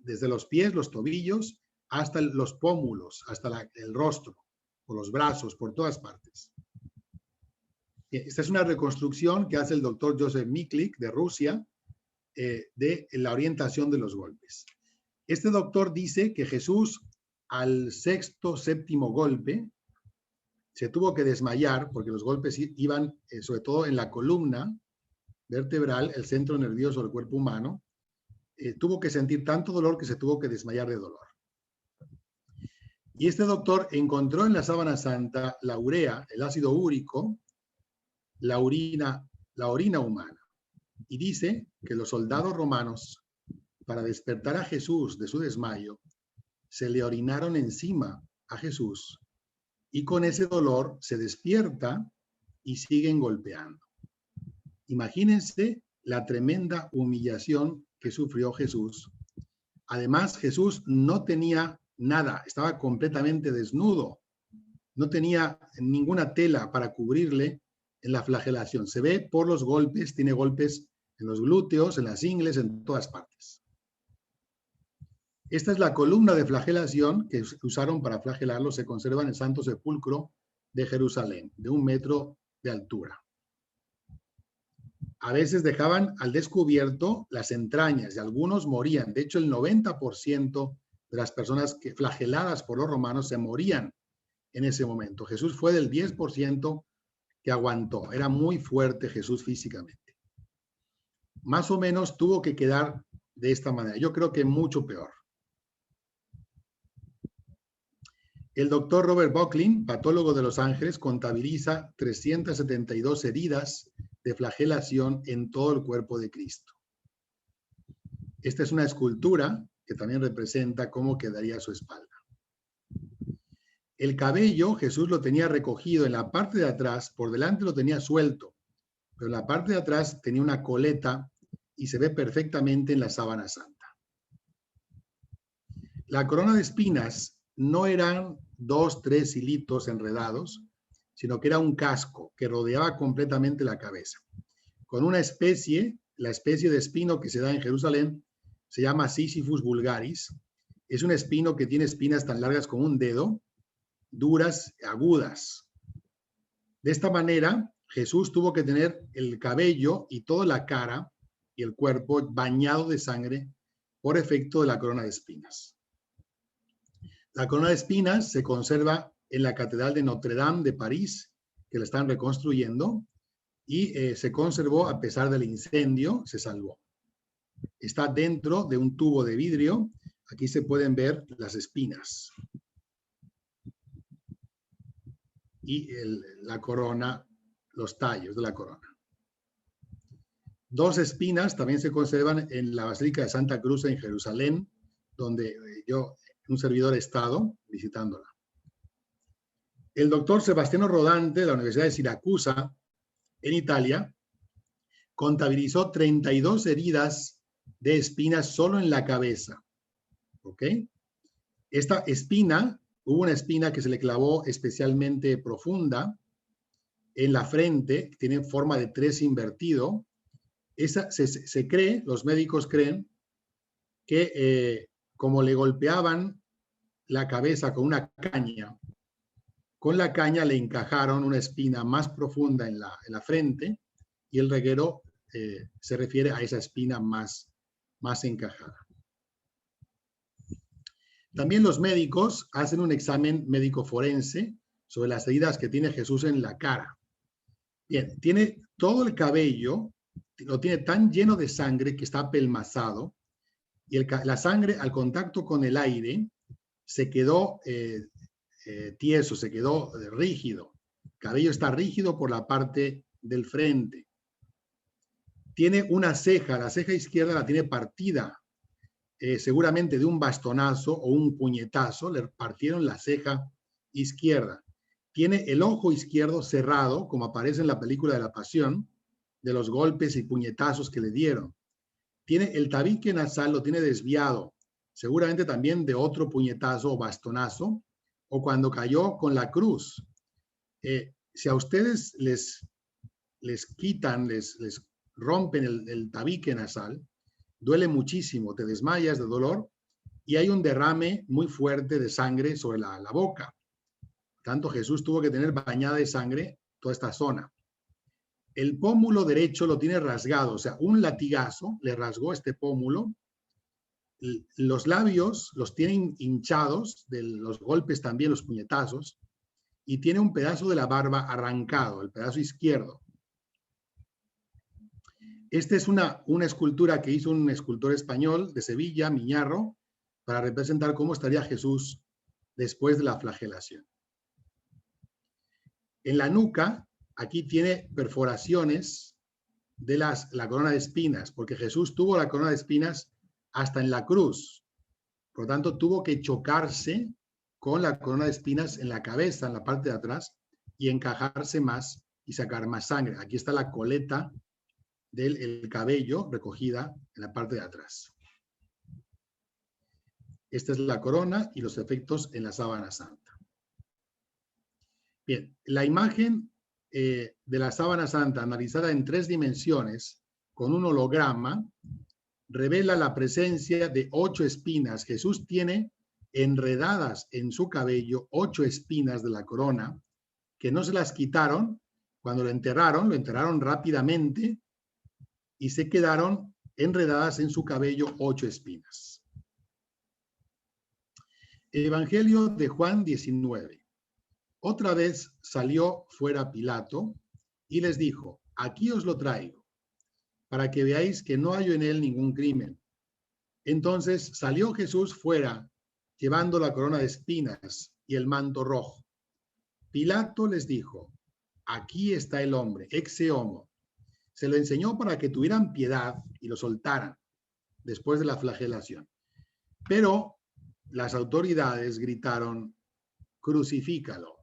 desde los pies, los tobillos, hasta los pómulos, hasta el rostro, por los brazos, por todas partes. Esta es una reconstrucción que hace el doctor Joseph Miklik de Rusia de la orientación de los golpes. Este doctor dice que Jesús al sexto, séptimo golpe se tuvo que desmayar porque los golpes iban sobre todo en la columna vertebral, el centro nervioso del cuerpo humano. Tuvo que sentir tanto dolor que se tuvo que desmayar de dolor. Y este doctor encontró en la sábana santa la urea, el ácido úrico, la orina humana. Y dice que los soldados romanos, para despertar a Jesús de su desmayo, se le orinaron encima a Jesús y con ese dolor se despierta y siguen golpeando. Imagínense la tremenda humillación que sufrió Jesús. Además, Jesús no tenía nada, estaba completamente desnudo. No tenía ninguna tela para cubrirle en la flagelación. Se ve por los golpes, tiene golpes en los glúteos, en las ingles, en todas partes. Esta es la columna de flagelación que usaron para flagelarlo. Se conserva en el Santo Sepulcro de Jerusalén, de 1 metro de altura. A veces dejaban al descubierto las entrañas y algunos morían. De hecho, el 90% de las personas flageladas por los romanos se morían en ese momento. Jesús fue del 10% que aguantó. Era muy fuerte Jesús físicamente. Más o menos tuvo que quedar de esta manera. Yo creo que mucho peor. El doctor Robert Bauchlin, patólogo de Los Ángeles, contabiliza 372 heridas de flagelación en todo el cuerpo de Cristo. Esta es una escultura que también representa cómo quedaría su espalda. El cabello Jesús lo tenía recogido en la parte de atrás, por delante lo tenía suelto, pero en la parte de atrás tenía una coleta y se ve perfectamente en la sábana santa. La corona de espinas no eran 2, 3 hilitos enredados, sino que era un casco que rodeaba completamente la cabeza. Con una especie, la especie de espino que se da en Jerusalén, se llama Sisyphus vulgaris. Es un espino que tiene espinas tan largas como un dedo, duras, agudas. De esta manera, Jesús tuvo que tener el cabello y toda la cara y el cuerpo bañado de sangre por efecto de la corona de espinas. La corona de espinas se conserva en la Catedral de Notre Dame de París, que la están reconstruyendo, y se conservó a pesar del incendio, se salvó. Está dentro de un tubo de vidrio. Aquí se pueden ver las espinas. Y la corona, los tallos de la corona. 2 espinas también se conservan en la Basílica de Santa Cruz en Jerusalén, donde un servidor he estado visitándola. El doctor Sebastiano Rodante de la Universidad de Siracusa, en Italia, contabilizó 32 heridas de espinas solo en la cabeza. ¿Ok? Esta espina, hubo una espina que se le clavó especialmente profunda en la frente, que tiene forma de 3 invertido. Esa se cree, los médicos creen, que como le golpeaban la cabeza con una caña, con la caña le encajaron una espina más profunda en la frente y el reguero se refiere a esa espina más encajada. También los médicos hacen un examen médico forense sobre las heridas que tiene Jesús en la cara. Bien, tiene todo el cabello, lo tiene tan lleno de sangre que está apelmazado y la sangre al contacto con el aire se quedó tieso, se quedó rígido. El cabello está rígido por la parte del frente. Tiene una ceja, la ceja izquierda la tiene partida, seguramente de un bastonazo o un puñetazo, le partieron la ceja izquierda. Tiene el ojo izquierdo cerrado, como aparece en la película de la Pasión, de los golpes y puñetazos que le dieron. Tiene el tabique nasal, lo tiene desviado, seguramente también de otro puñetazo o bastonazo, o cuando cayó con la cruz. Si a ustedes les quitan, les rompen el tabique nasal, duele muchísimo, te desmayas de dolor y hay un derrame muy fuerte de sangre sobre la boca. Tanto Jesús tuvo que tener bañada de sangre toda esta zona. El pómulo derecho lo tiene rasgado, o sea, un latigazo le rasgó este pómulo. Los labios los tienen hinchados de los golpes también, los puñetazos, y tiene un pedazo de la barba arrancado, el pedazo izquierdo. Esta es una escultura que hizo un escultor español de Sevilla, Miñarro, para representar cómo estaría Jesús después de la flagelación. En la nuca, aquí tiene perforaciones de la corona de espinas, porque Jesús tuvo la corona de espinas hasta en la cruz. Por lo tanto, tuvo que chocarse con la corona de espinas en la cabeza, en la parte de atrás, y encajarse más y sacar más sangre. Aquí está la coleta del cabello recogida en la parte de atrás. Esta es la corona y los efectos en la sábana santa. Bien, la imagen de la sábana santa analizada en 3 dimensiones con un holograma revela la presencia de 8 espinas. Jesús tiene enredadas en su cabello 8 espinas de la corona que no se las quitaron. Cuando lo enterraron rápidamente y se quedaron enredadas en su cabello 8 espinas. Evangelio de Juan 19. Otra vez salió fuera Pilato y les dijo: aquí os lo traigo, para que veáis que no hallo en él ningún crimen. Entonces salió Jesús fuera, llevando la corona de espinas y el manto rojo. Pilato les dijo: aquí está el hombre, exe homo. Se lo enseñó para que tuvieran piedad y lo soltaran después de la flagelación. Pero las autoridades gritaron: crucifícalo.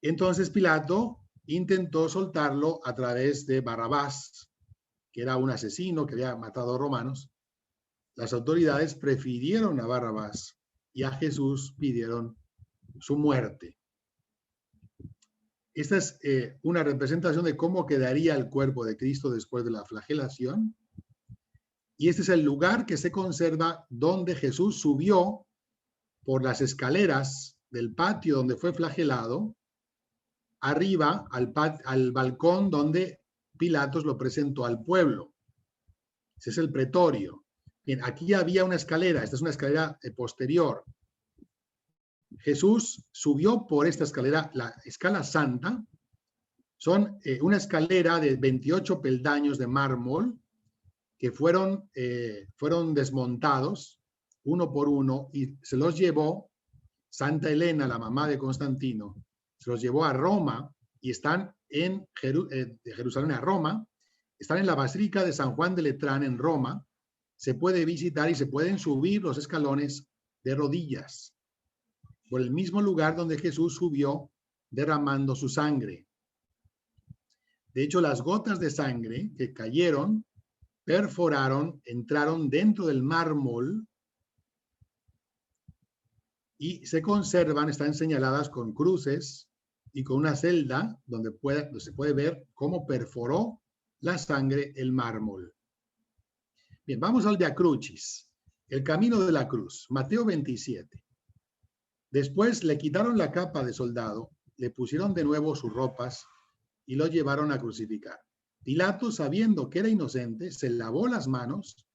Entonces Pilato intentó soltarlo a través de Barrabás, que era un asesino que había matado a romanos. Las autoridades prefirieron a Barrabás y a Jesús pidieron su muerte. Esta es una representación de cómo quedaría el cuerpo de Cristo después de la flagelación. Y este es el lugar que se conserva donde Jesús subió por las escaleras del patio donde fue flagelado, arriba al balcón donde Pilatos lo presentó al pueblo. Ese es el pretorio. Bien, aquí había una escalera, esta es una escalera posterior. Jesús subió por esta escalera, la escala santa, son una escalera de 28 peldaños de mármol que fueron desmontados uno por uno y se los llevó Santa Elena, la mamá de Constantino, se los llevó a Roma y están de Jerusalén a Roma, están en la Basílica de San Juan de Letrán en Roma. Se puede visitar y se pueden subir los escalones de rodillas por el mismo lugar donde Jesús subió derramando su sangre. De hecho, las gotas de sangre que cayeron, perforaron, entraron dentro del mármol y se conservan, están señaladas con cruces y con una celda donde se puede ver cómo perforó la sangre el mármol. Bien, vamos al Via Crucis, el camino de la cruz, Mateo 27. Después le quitaron la capa de soldado, le pusieron de nuevo sus ropas y lo llevaron a crucificar. Pilato, sabiendo que era inocente, se lavó las manos,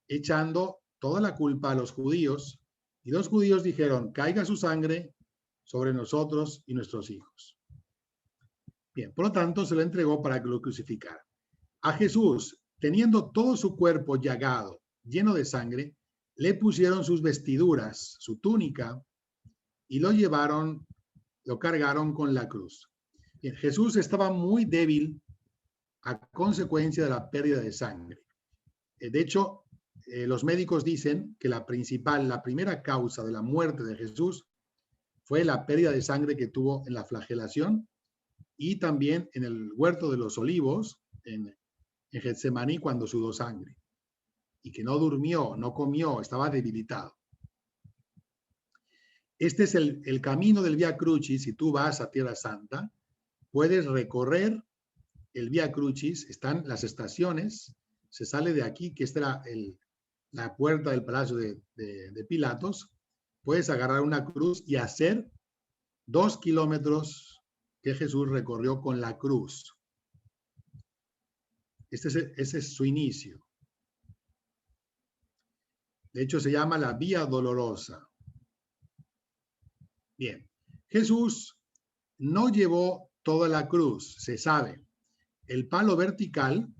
echando toda la culpa a los judíos, y los judíos dijeron: caiga su sangre sobre nosotros y nuestros hijos. Bien, por lo tanto, se lo entregó para que lo crucificara. A Jesús, teniendo todo su cuerpo llagado, lleno de sangre, le pusieron sus vestiduras, su túnica, y lo llevaron, lo cargaron con la cruz. Bien, Jesús estaba muy débil a consecuencia de la pérdida de sangre. De hecho, los médicos dicen que la primera causa de la muerte de Jesús fue la pérdida de sangre que tuvo en la flagelación y también en el huerto de los olivos, en Getsemaní, cuando sudó sangre. Y que no durmió, no comió, estaba debilitado. Este es el camino del Via Crucis. Si tú vas a Tierra Santa, puedes recorrer el Via Crucis, están las estaciones, se sale de aquí, que esta era la puerta del palacio de Pilatos, puedes agarrar una cruz y hacer 2 kilómetros que Jesús recorrió con la cruz. Ese es su inicio. De hecho, se llama la Vía Dolorosa. Bien, Jesús no llevó toda la cruz, se sabe. El palo vertical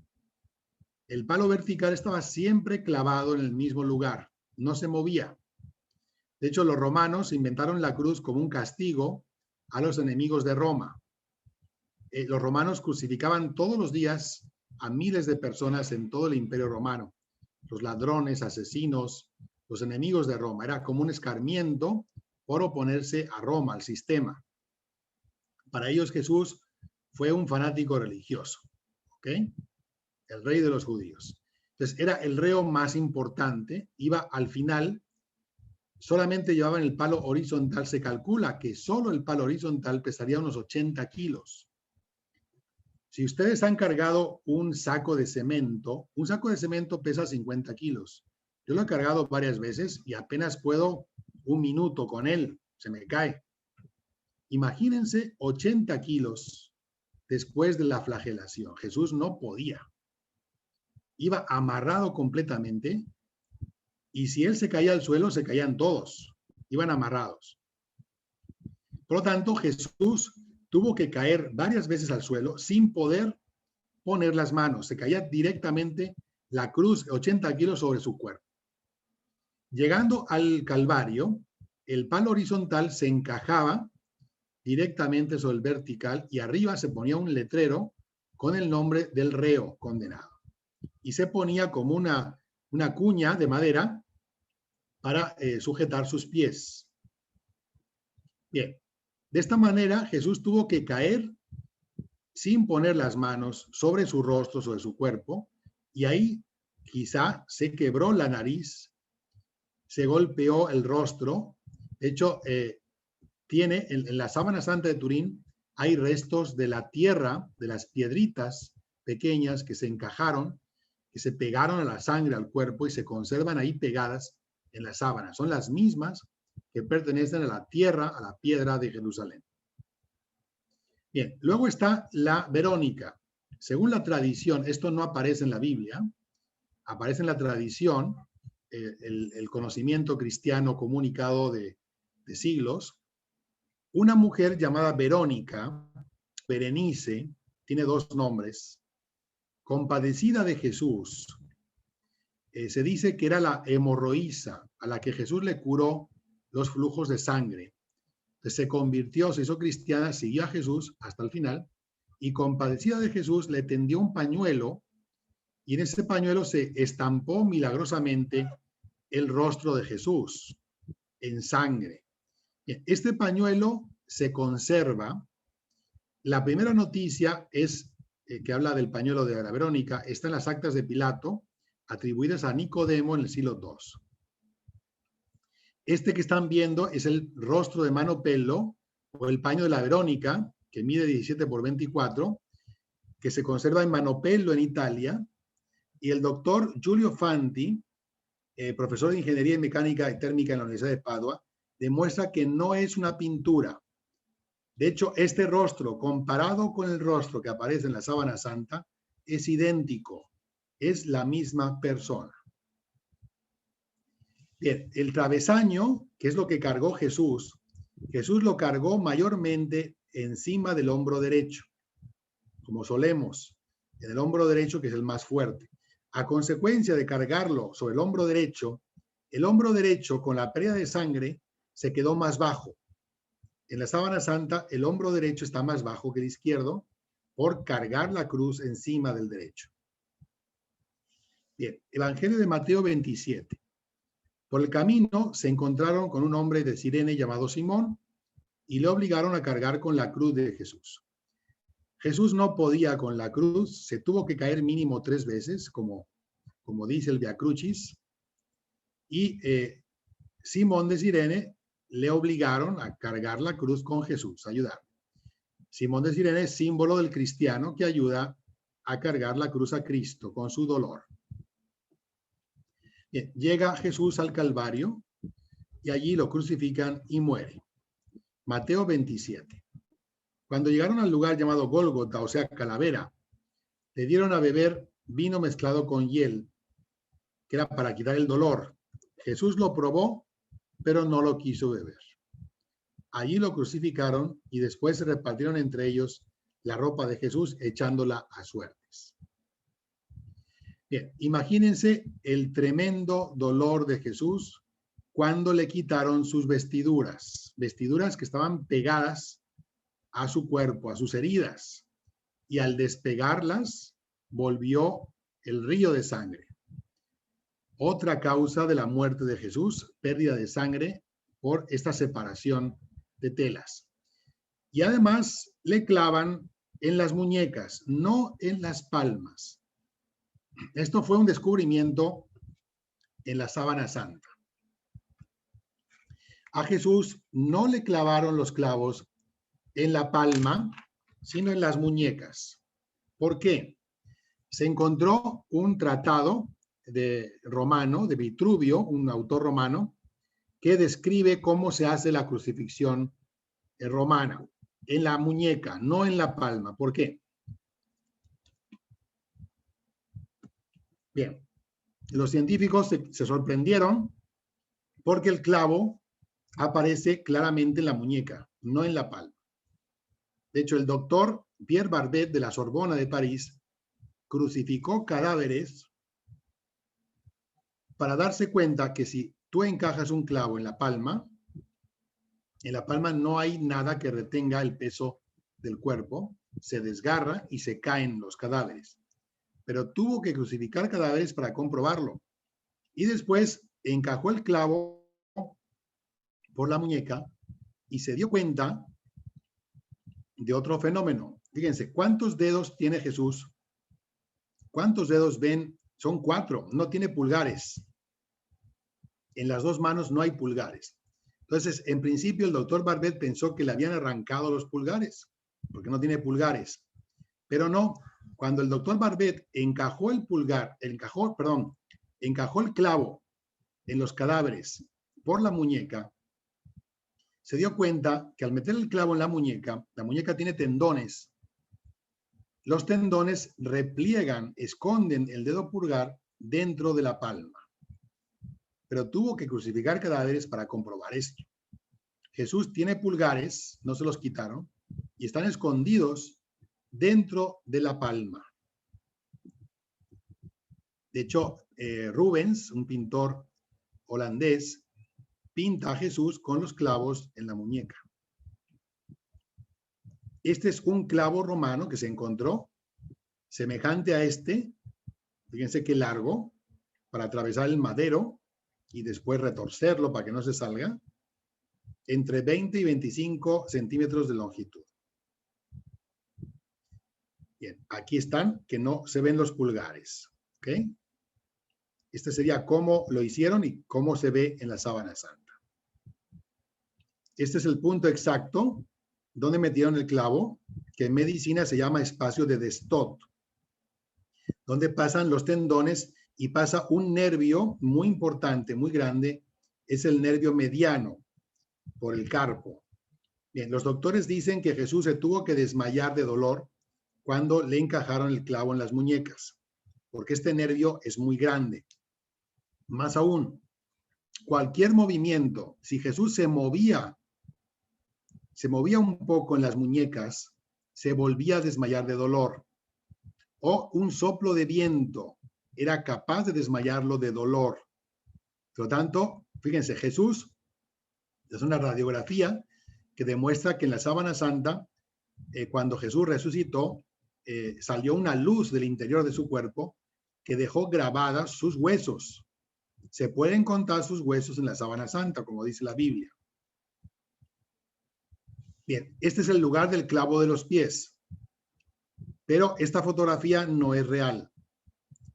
estaba siempre clavado en el mismo lugar, no se movía. De hecho, los romanos inventaron la cruz como un castigo a los enemigos de Roma. Los romanos crucificaban todos los días a miles de personas en todo el Imperio Romano. Los ladrones, asesinos, los enemigos de Roma. Era como un escarmiento por oponerse a Roma, al sistema. Para ellos Jesús fue un fanático religioso, ¿ok? El rey de los judíos. Entonces era el reo más importante, iba al final, solamente llevaban el palo horizontal, se calcula que solo el palo horizontal pesaría unos 80 kilos. Si ustedes han cargado un saco de cemento pesa 50 kilos. Yo lo he cargado varias veces y apenas puedo un minuto con él, se me cae. Imagínense 80 kilos después de la flagelación. Jesús no podía. Iba amarrado completamente y si él se caía al suelo, se caían todos. Iban amarrados. Por lo tanto, Jesús tuvo que caer varias veces al suelo sin poder poner las manos. Se caía directamente la cruz, 80 kilos sobre su cuerpo. Llegando al Calvario, el palo horizontal se encajaba directamente sobre el vertical y arriba se ponía un letrero con el nombre del reo condenado. Y se ponía como una cuña de madera para sujetar sus pies. Bien, de esta manera Jesús tuvo que caer sin poner las manos sobre su rostro, sobre su cuerpo, y ahí quizá se quebró la nariz, se golpeó el rostro. De hecho, tiene en la sábana santa de Turín hay restos de la tierra, de las piedritas pequeñas que se encajaron, que se pegaron a la sangre, al cuerpo y se conservan ahí pegadas en la sábana. Son las mismas que pertenecen a la tierra, a la piedra de Jerusalén. Bien, luego está la Verónica. Según la tradición, esto no aparece en la Biblia, aparece en la tradición, el conocimiento cristiano comunicado de siglos. Una mujer llamada Verónica, Berenice, tiene dos nombres, compadecida de Jesús. Se dice que era la hemorroísa a la que Jesús le curó los flujos de sangre. Entonces se convirtió, se hizo cristiana, siguió a Jesús hasta el final y compadecida de Jesús le tendió un pañuelo y en ese pañuelo se estampó milagrosamente el rostro de Jesús en sangre. Este pañuelo se conserva. La primera noticia es que habla del pañuelo de la Verónica, está en las actas de Pilato, atribuidas a Nicodemo en el siglo II. Este que están viendo es el rostro de Mano Pello, o el paño de la Verónica, que mide 17 por 24, que se conserva en Mano Pello, en Italia, y el doctor Giulio Fanti, profesor de Ingeniería en Mecánica y Térmica en la Universidad de Padua, demuestra que no es una pintura. De hecho, este rostro, comparado con el rostro que aparece en la sábana santa, es idéntico. Es la misma persona. Bien, el travesaño, que es lo que cargó Jesús, Jesús lo cargó mayormente encima del hombro derecho, como solemos, en el hombro derecho, que es el más fuerte. A consecuencia de cargarlo sobre el hombro derecho con la pérdida de sangre se quedó más bajo. En la sábana santa, el hombro derecho está más bajo que el izquierdo por cargar la cruz encima del derecho. Bien, Evangelio de Mateo 27. Por el camino se encontraron con un hombre de Cirene llamado Simón y le obligaron a cargar con la cruz de Jesús. Jesús no podía con la cruz, se tuvo que caer mínimo 3 veces, como dice el Via Crucis, y Simón de Cirene le obligaron a cargar la cruz con Jesús, a ayudar. Simón de Cirene es símbolo del cristiano que ayuda a cargar la cruz a Cristo con su dolor. Bien, llega Jesús al Calvario y allí lo crucifican y muere. Mateo 27. Cuando llegaron al lugar llamado Gólgota, o sea, calavera, le dieron a beber vino mezclado con hiel, que era para quitar el dolor. Jesús lo probó, pero no lo quiso beber. Allí lo crucificaron y después se repartieron entre ellos la ropa de Jesús, echándola a suertes. Bien, imagínense el tremendo dolor de Jesús cuando le quitaron sus vestiduras, vestiduras que estaban pegadas a su cuerpo, a sus heridas, y al despegarlas volvió el río de sangre. Otra causa de la muerte de Jesús, pérdida de sangre por esta separación de telas. Y además le clavan en las muñecas, no en las palmas. Esto fue un descubrimiento en la sábana santa. A Jesús no le clavaron los clavos en la palma, sino en las muñecas. ¿Por qué? Se encontró un tratado romano, de Vitruvio, un autor romano, que describe cómo se hace la crucifixión romana, en la muñeca, no en la palma. ¿Por qué? Bien, los científicos se sorprendieron porque el clavo aparece claramente en la muñeca, no en la palma. De hecho, el doctor Pierre Barbet de la Sorbona de París crucificó cadáveres para darse cuenta que si tú encajas un clavo en la palma no hay nada que retenga el peso del cuerpo, se desgarra y se caen los cadáveres. Pero tuvo que crucificar cadáveres para comprobarlo. Y después encajó el clavo por la muñeca y se dio cuenta de otro fenómeno. Fíjense, ¿cuántos dedos tiene Jesús? ¿Cuántos dedos ven? Son 4, no tiene pulgares. En las 2 manos no hay pulgares. Entonces, en principio, el doctor Barbet pensó que le habían arrancado los pulgares, porque no tiene pulgares. Pero no, cuando el doctor Barbet encajó el clavo en los cadáveres por la muñeca, se dio cuenta que al meter el clavo en la muñeca tiene tendones. Los tendones repliegan, esconden el dedo pulgar dentro de la palma. Pero tuvo que crucificar cadáveres para comprobar esto. Jesús tiene pulgares, no se los quitaron, y están escondidos dentro de la palma. De hecho, Rubens, un pintor holandés, pinta a Jesús con los clavos en la muñeca. Este es un clavo romano que se encontró, semejante a este, fíjense qué largo, para atravesar el madero y después retorcerlo para que no se salga, entre 20 y 25 centímetros de longitud. Bien, aquí están, que no se ven los pulgares. ¿Ok? Este sería cómo lo hicieron y cómo se ve en la sábana santa. Este es el punto exacto donde metieron el clavo, que en medicina se llama espacio de Destot, donde pasan los tendones y pasa un nervio muy importante, muy grande, es el nervio mediano, por el carpo. Bien, los doctores dicen que Jesús se tuvo que desmayar de dolor cuando le encajaron el clavo en las muñecas, porque este nervio es muy grande. Más aún, cualquier movimiento, si Jesús se movía un poco en las muñecas, se volvía a desmayar de dolor. O un soplo de viento era capaz de desmayarlo de dolor. Por lo tanto, fíjense, Jesús es una radiografía que demuestra que en la sábana santa, cuando Jesús resucitó, salió una luz del interior de su cuerpo que dejó grabadas sus huesos. Se pueden contar sus huesos en la sábana santa, como dice la Biblia. Bien, este es el lugar del clavo de los pies. Pero esta fotografía no es real.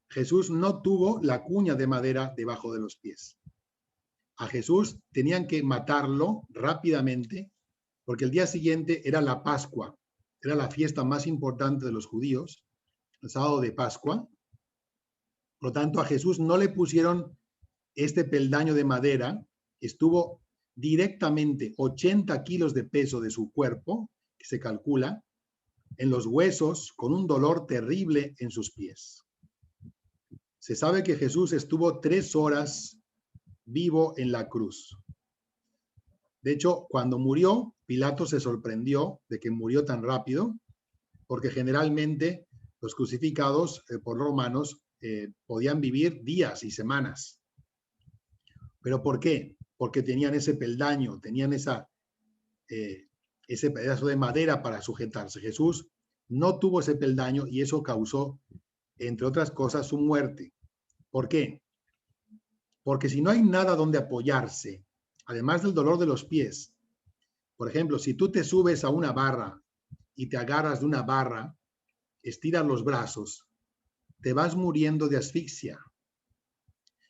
Jesús no tuvo la cuña de madera debajo de los pies. A Jesús tenían que matarlo rápidamente porque el día siguiente era la Pascua. Era la fiesta más importante de los judíos, el sábado de Pascua. Por lo tanto, a Jesús no le pusieron este peldaño de madera. Estuvo directamente 80 kilos de peso de su cuerpo, que se calcula, en los huesos, con un dolor terrible en sus pies. Se sabe que Jesús estuvo 3 horas vivo en la cruz. De hecho, cuando murió, Pilato se sorprendió de que murió tan rápido, porque generalmente los crucificados por los romanos podían vivir días y semanas. ¿Pero por qué? Porque tenían ese peldaño, tenían ese pedazo de madera para sujetarse. Jesús no tuvo ese peldaño y eso causó, entre otras cosas, su muerte. ¿Por qué? Porque si no hay nada donde apoyarse, además del dolor de los pies, por ejemplo, si tú te subes a una barra y te agarras de una barra, estiras los brazos, te vas muriendo de asfixia.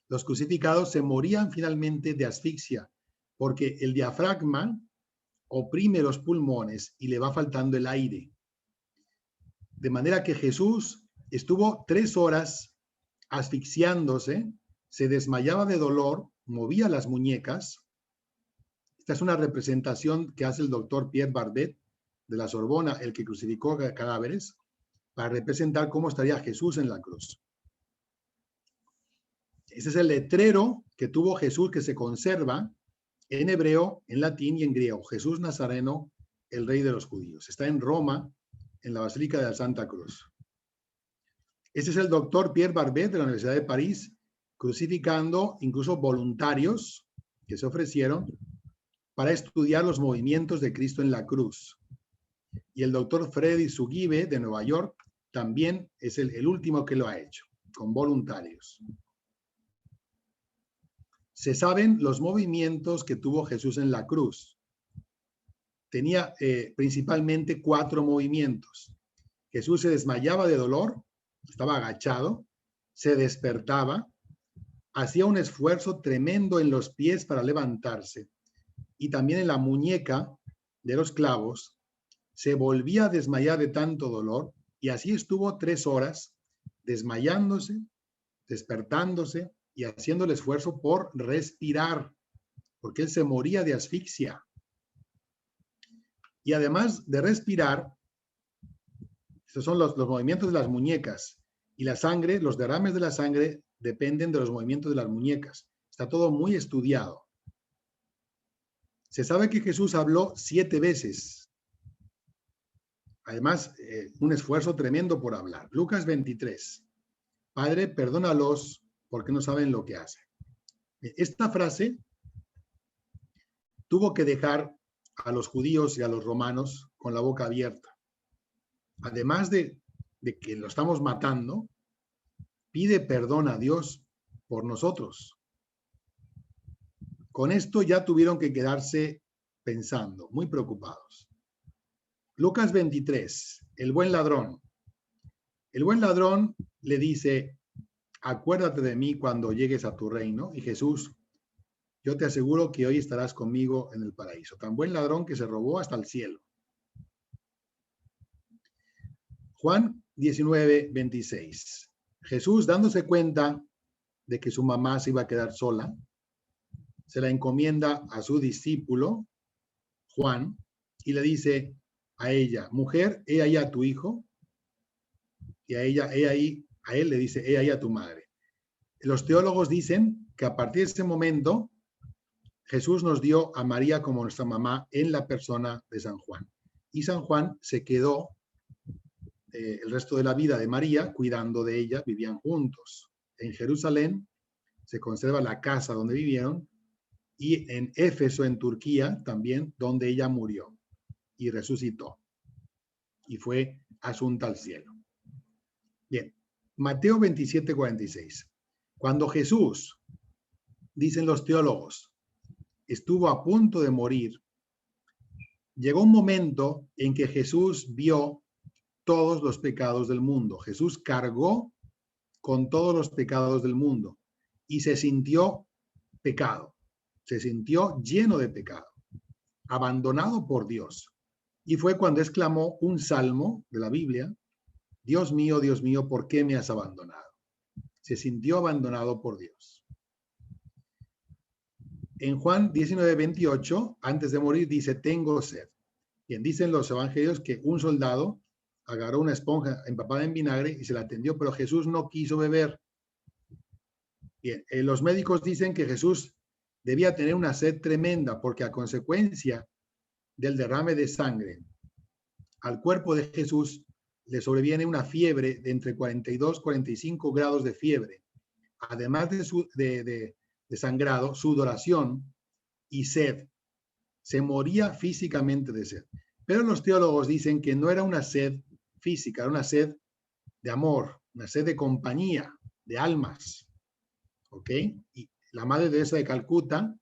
Los crucificados se morían finalmente de asfixia porque el diafragma oprime los pulmones y le va faltando el aire. De manera que Jesús estuvo 3 horas asfixiándose, se desmayaba de dolor, movía las muñecas. Esta es una representación que hace el doctor Pierre Barbet de la Sorbona, el que crucificó cadáveres, para representar cómo estaría Jesús en la cruz. Ese es el letrero que tuvo Jesús, que se conserva en hebreo, en latín y en griego. Jesús Nazareno, el rey de los judíos. Está en Roma, en la Basílica de la Santa Cruz. Ese es el doctor Pierre Barbet de la Universidad de París, crucificando incluso voluntarios que se ofrecieron para estudiar los movimientos de Cristo en la cruz. Y el doctor Freddy Sugibe de Nueva York también es el último que lo ha hecho, con voluntarios. Se saben los movimientos que tuvo Jesús en la cruz. Tenía principalmente 4 movimientos. Jesús se desmayaba de dolor, estaba agachado, se despertaba, hacía un esfuerzo tremendo en los pies para levantarse y también en la muñeca de los clavos, se volvía a desmayar de tanto dolor y así estuvo 3 horas desmayándose, despertándose y haciendo el esfuerzo por respirar, porque él se moría de asfixia. Y además de respirar, estos son los movimientos de las muñecas, y la sangre, los derrames de la sangre dependen de los movimientos de las muñecas. Está todo muy estudiado. Se sabe que Jesús habló 7 veces. Además, un esfuerzo tremendo por hablar. Lucas 23. Padre, perdónalos porque no saben lo que hacen. Esta frase tuvo que dejar a los judíos y a los romanos con la boca abierta. Además de que lo estamos matando, pide perdón a Dios por nosotros. Con esto ya tuvieron que quedarse pensando, muy preocupados. Lucas 23, el buen ladrón. El buen ladrón le dice, acuérdate de mí cuando llegues a tu reino. Y Jesús, yo te aseguro que hoy estarás conmigo en el paraíso. Tan buen ladrón que se robó hasta el cielo. Juan 19, 26. Jesús, dándose cuenta de que su mamá se iba a quedar sola, se la encomienda a su discípulo, Juan, y le dice a ella, mujer, he ahí a tu hijo, y a ella, he ahí, a él le dice, he ahí a tu madre. Los teólogos dicen que a partir de ese momento, Jesús nos dio a María como nuestra mamá en la persona de San Juan. Y San Juan se quedó el resto de la vida de María cuidando de ella, vivían juntos. En Jerusalén se conserva la casa donde vivieron y en Éfeso, en Turquía, también, donde ella murió y resucitó y fue asunta al cielo. Bien, Mateo 27, 46. Cuando Jesús, dicen los teólogos, estuvo a punto de morir, llegó un momento en que Jesús vio todos los pecados del mundo. Jesús cargó con todos los pecados del mundo y se sintió pecado, se sintió lleno de pecado, abandonado por Dios. Y fue cuando exclamó un salmo de la Biblia, Dios mío, ¿por qué me has abandonado? Se sintió abandonado por Dios. En Juan 19, 28, antes de morir, dice, tengo sed. Bien, dicen los evangelios que un soldado agarró una esponja empapada en vinagre y se la tendió, pero Jesús no quiso beber. Bien, los médicos dicen que Jesús debía tener una sed tremenda porque a consecuencia del derrame de sangre al cuerpo de Jesús le sobreviene una fiebre de entre 42 y 45 grados de fiebre, además de sangrado, sudoración y sed. Se moría físicamente de sed. Pero los teólogos dicen que no era una sed física, era una sed de amor, una sed de compañía, de almas. ¿Ok? Y la Madre Teresa de Calcuta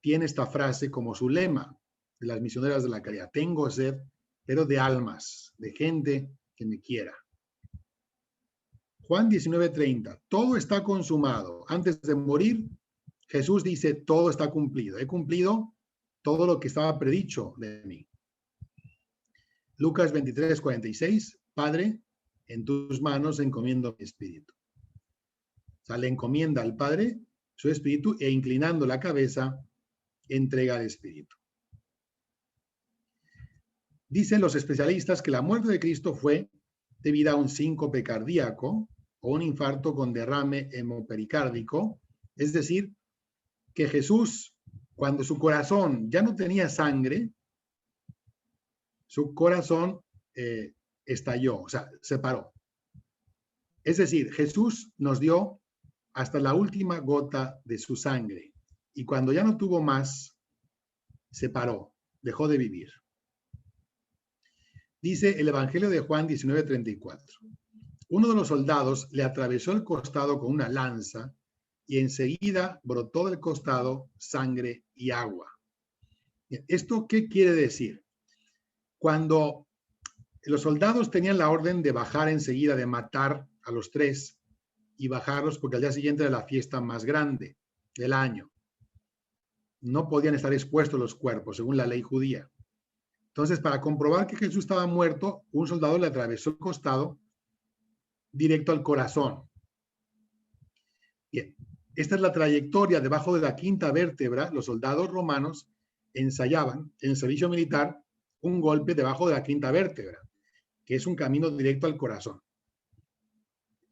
tiene esta frase como su lema de las misioneras de la caridad: tengo sed, pero de almas, de gente que me quiera. Juan 19:30, todo está consumado. Antes de morir, Jesús dice, todo está cumplido. He cumplido todo lo que estaba predicho de mí. Lucas 23:46, Padre, en tus manos encomiendo mi espíritu. O sea, le encomienda al Padre su espíritu e inclinando la cabeza, entrega el espíritu. Dicen los especialistas que la muerte de Cristo fue debido a un síncope cardíaco o un infarto con derrame hemopericárdico, es decir, que Jesús, cuando su corazón ya no tenía sangre, su corazón estalló, o sea, se paró. Es decir, Jesús nos dio hasta la última gota de su sangre y cuando ya no tuvo más, se paró, dejó de vivir. Dice el Evangelio de Juan 19:34. Uno de los soldados le atravesó el costado con una lanza y enseguida brotó del costado sangre y agua. ¿Esto qué quiere decir? Cuando los soldados tenían la orden de bajar enseguida, de matar a los tres y bajarlos porque al día siguiente era la fiesta más grande del año. No podían estar expuestos los cuerpos según la ley judía. Entonces, para comprobar que Jesús estaba muerto, un soldado le atravesó el costado directo al corazón. Bien, esta es la trayectoria debajo de la quinta vértebra. Los soldados romanos ensayaban en el servicio militar un golpe debajo de la quinta vértebra, que es un camino directo al corazón.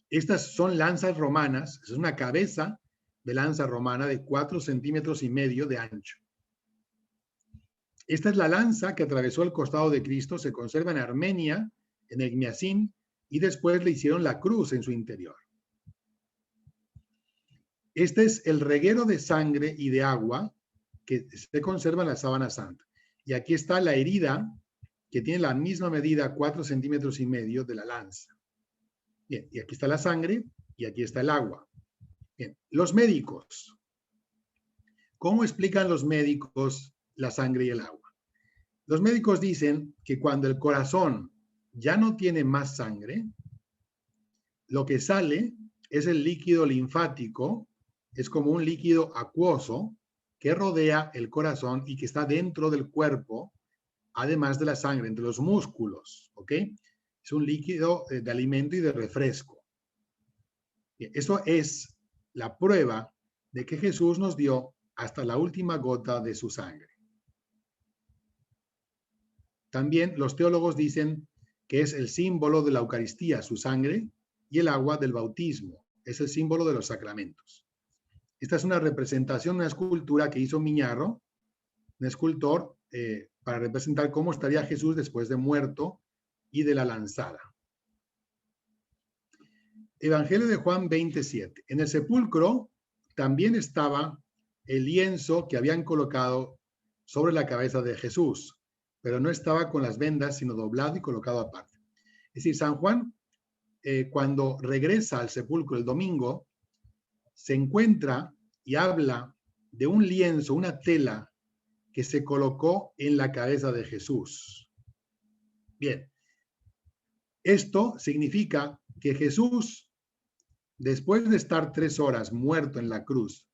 Estas son lanzas romanas, es una cabeza de lanza romana de 4,5 centímetros de ancho. Esta es la lanza que atravesó el costado de Cristo, se conserva en Armenia, en el Miasín, y después le hicieron la cruz en su interior. Este es el reguero de sangre y de agua que se conserva en la sábana santa. Y aquí está la herida que tiene la misma medida, 4,5 centímetros de la lanza. Bien, y aquí está la sangre y aquí está el agua. Bien, los médicos. ¿Cómo explican los médicos la sangre y el agua? Los médicos dicen que cuando el corazón ya no tiene más sangre, lo que sale es el líquido linfático, es como un líquido acuoso que rodea el corazón y que está dentro del cuerpo, además de la sangre, entre los músculos, ¿ok? Es un líquido de alimento y de refresco. Bien, eso es la prueba de que Jesús nos dio hasta la última gota de su sangre. También los teólogos dicen que es el símbolo de la Eucaristía, su sangre, y el agua del bautismo. Es el símbolo de los sacramentos. Esta es una representación, una escultura que hizo Miñarro, un escultor, para representar cómo estaría Jesús después de muerto y de la lanzada. Evangelio de Juan 27. En el sepulcro también estaba el lienzo que habían colocado sobre la cabeza de Jesús, pero no estaba con las vendas, sino doblado y colocado aparte. Es decir, San Juan, cuando regresa al sepulcro el domingo, se encuentra y habla de un lienzo, una tela que se colocó en la cabeza de Jesús. Bien, esto significa que Jesús, después de estar 3 horas muerto en la cruz,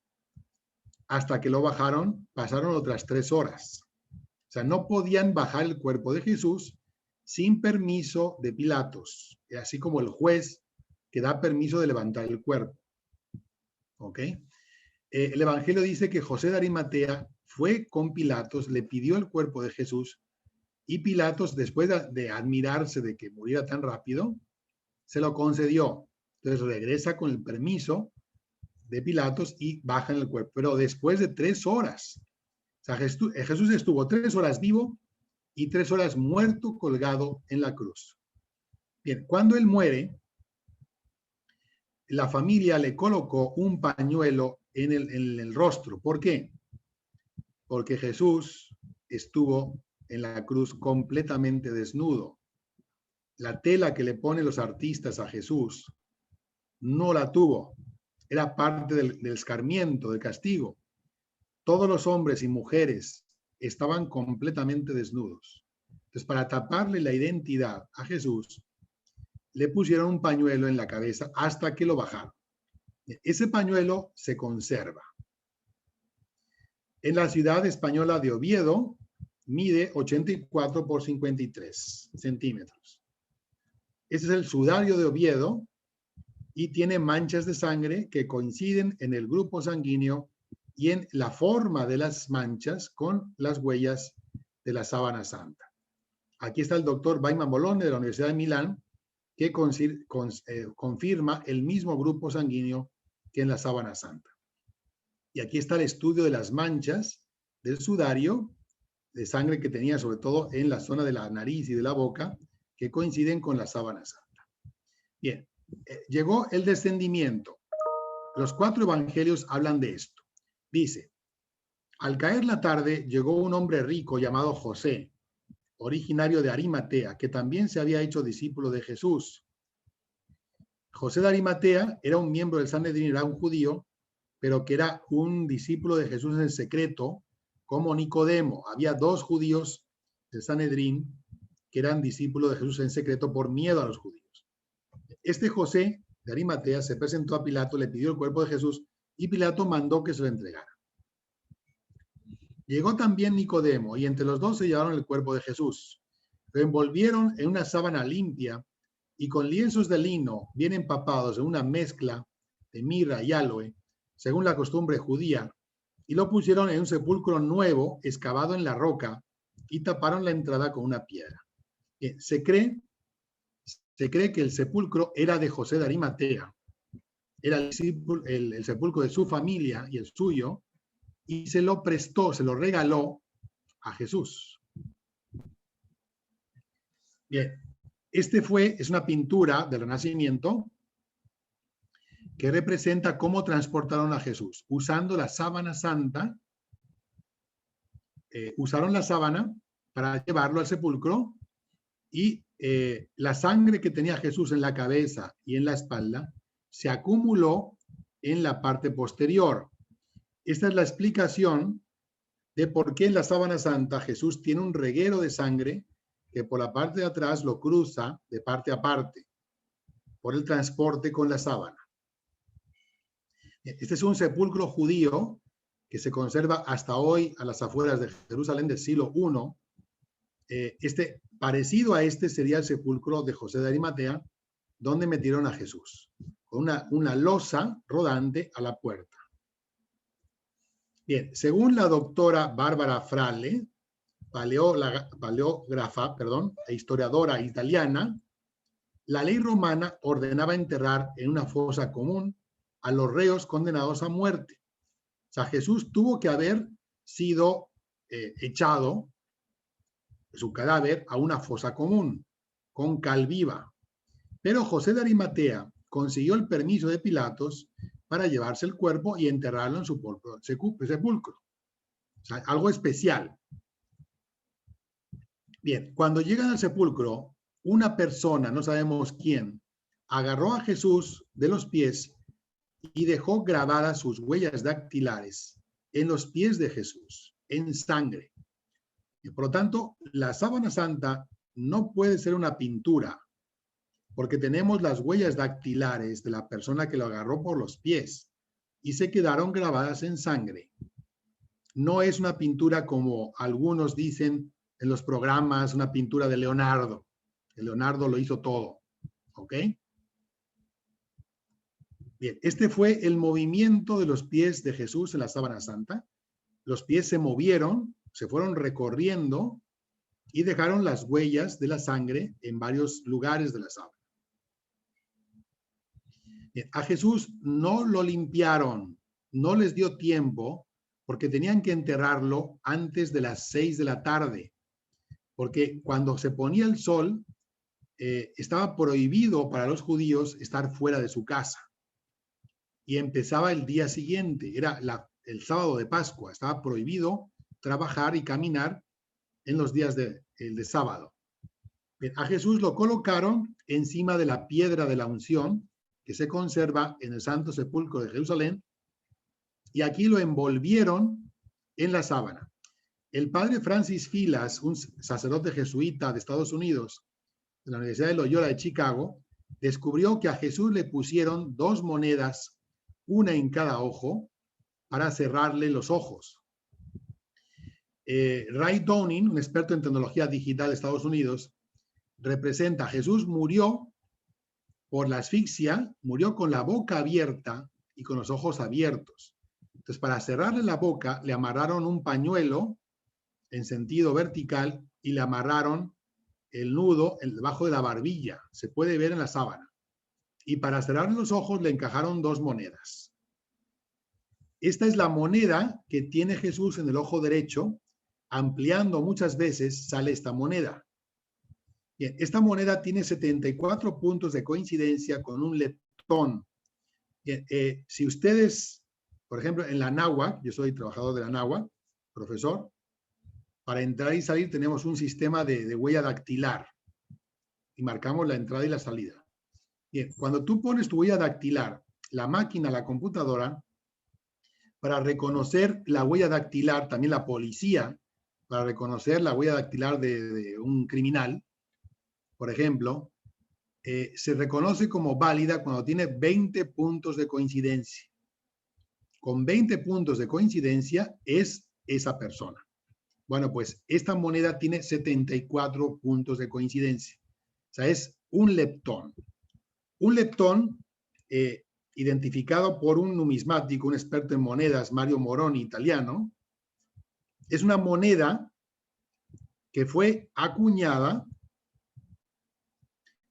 hasta que lo bajaron, pasaron otras 3 horas. O sea, no podían bajar el cuerpo de Jesús sin permiso de Pilatos, así como el juez que da permiso de levantar el cuerpo. ¿Ok? El Evangelio dice que José de Arimatea fue con Pilatos, le pidió el cuerpo de Jesús y Pilatos, después de admirarse de que muriera tan rápido, se lo concedió. Entonces regresa con el permiso de Pilatos y bajan el cuerpo. Pero después de 3 horas. O sea, Jesús estuvo 3 horas vivo y 3 horas muerto colgado en la cruz. Bien, cuando él muere, la familia le colocó un pañuelo en el rostro. ¿Por qué? Porque Jesús estuvo en la cruz completamente desnudo. La tela que le ponen los artistas a Jesús no la tuvo. Era parte del escarmiento, del castigo. Todos los hombres y mujeres estaban completamente desnudos. Entonces, para taparle la identidad a Jesús, le pusieron un pañuelo en la cabeza hasta que lo bajaron. Ese pañuelo se conserva. En la ciudad española de Oviedo, mide 84 por 53 centímetros. Ese es el sudario de Oviedo y tiene manchas de sangre que coinciden en el grupo sanguíneo y en la forma de las manchas con las huellas de la sábana santa. Aquí está el doctor Baiman Bolone de la Universidad de Milán, que confirma el mismo grupo sanguíneo que en la sábana santa. Y aquí está el estudio de las manchas del sudario de sangre que tenía, sobre todo en la zona de la nariz y de la boca, que coinciden con la sábana santa. Bien, llegó el descendimiento. Los 4 evangelios hablan de esto. Dice, al caer la tarde llegó un hombre rico llamado José, originario de Arimatea, que también se había hecho discípulo de Jesús. José de Arimatea era un miembro del Sanedrín, era un judío, pero que era un discípulo de Jesús en secreto, como Nicodemo. Había 2 judíos del Sanedrín que eran discípulos de Jesús en secreto por miedo a los judíos. Este José de Arimatea se presentó a Pilato, le pidió el cuerpo de Jesús y Pilato mandó que se lo entregara. Llegó también Nicodemo y entre los 2 se llevaron el cuerpo de Jesús. Lo envolvieron en una sábana limpia y con lienzos de lino bien empapados en una mezcla de mirra y aloe, según la costumbre judía, y lo pusieron en un sepulcro nuevo excavado en la roca y taparon la entrada con una piedra. Se cree que el sepulcro era de José de Arimatea, era el sepulcro de su familia y el suyo, y se lo prestó, se lo regaló a Jesús. Bien, es una pintura del Renacimiento que representa cómo transportaron a Jesús, usando la sábana santa. Usaron la sábana para llevarlo al sepulcro y la sangre que tenía Jesús en la cabeza y en la espalda se acumuló en la parte posterior. Esta es la explicación de por qué en la sábana santa Jesús tiene un reguero de sangre que por la parte de atrás lo cruza de parte a parte por el transporte con la sábana. Este es un sepulcro judío que se conserva hasta hoy a las afueras de Jerusalén del siglo I. Parecido a este sería el sepulcro de José de Arimatea, donde metieron a Jesús, con una losa rodante a la puerta. Bien, según la doctora Bárbara Fralle, paleógrafa e historiadora italiana, la ley romana ordenaba enterrar en una fosa común a los reos condenados a muerte. O sea, Jesús tuvo que haber sido echado, su cadáver, a una fosa común, con cal viva. Pero José de Arimatea consiguió el permiso de Pilatos para llevarse el cuerpo y enterrarlo en su sepulcro. O sea, algo especial. Bien, cuando llegan al sepulcro, una persona, no sabemos quién, agarró a Jesús de los pies y dejó grabadas sus huellas dactilares en los pies de Jesús, en sangre. Y por lo tanto, la sábana santa no puede ser una pintura, porque tenemos las huellas dactilares de la persona que lo agarró por los pies y se quedaron grabadas en sangre. No es una pintura como algunos dicen en los programas, una pintura de Leonardo. Leonardo lo hizo todo, ¿ok? Bien, este fue el movimiento de los pies de Jesús en la sábana santa. Los pies se movieron, se fueron recorriendo y dejaron las huellas de la sangre en varios lugares de la sábana. Bien, a Jesús no lo limpiaron, no les dio tiempo, porque tenían que enterrarlo antes de las 6 de la tarde, porque cuando se ponía el sol, estaba prohibido para los judíos estar fuera de su casa. Y empezaba el día siguiente, era el sábado de Pascua, estaba prohibido trabajar y caminar en los días de sábado. Bien, a Jesús lo colocaron encima de la piedra de la unción, que se conserva en el Santo Sepulcro de Jerusalén, y aquí lo envolvieron en la sábana. El padre Francis Filas, un sacerdote jesuita de Estados Unidos, de la Universidad de Loyola de Chicago, descubrió que a Jesús le pusieron 2 monedas, una en cada ojo, para cerrarle los ojos. Ray Downing, un experto en tecnología digital de Estados Unidos, representa: Jesús murió por la asfixia, murió con la boca abierta y con los ojos abiertos. Entonces, para cerrarle la boca, le amarraron un pañuelo en sentido vertical y le amarraron el nudo debajo de la barbilla. Se puede ver en la sábana. Y para cerrarle los ojos le encajaron 2 monedas. Esta es la moneda que tiene Jesús en el ojo derecho. Ampliando muchas veces sale esta moneda. Bien, esta moneda tiene 74 puntos de coincidencia con un leptón. Bien, si ustedes, por ejemplo, en la Anáhuac, yo soy trabajador de la Anáhuac, profesor, para entrar y salir tenemos un sistema de huella dactilar y marcamos la entrada y la salida. Bien, cuando tú pones tu huella dactilar, la máquina, la computadora, para reconocer la huella dactilar, también la policía, para reconocer la huella dactilar de un criminal, por ejemplo, se reconoce como válida cuando tiene 20 puntos de coincidencia. Con 20 puntos de coincidencia es esa persona. Bueno, pues esta moneda tiene 74 puntos de coincidencia. O sea, es un leptón. Un leptón, identificado por un numismático, un experto en monedas, Mario Moroni, italiano, es una moneda que fue acuñada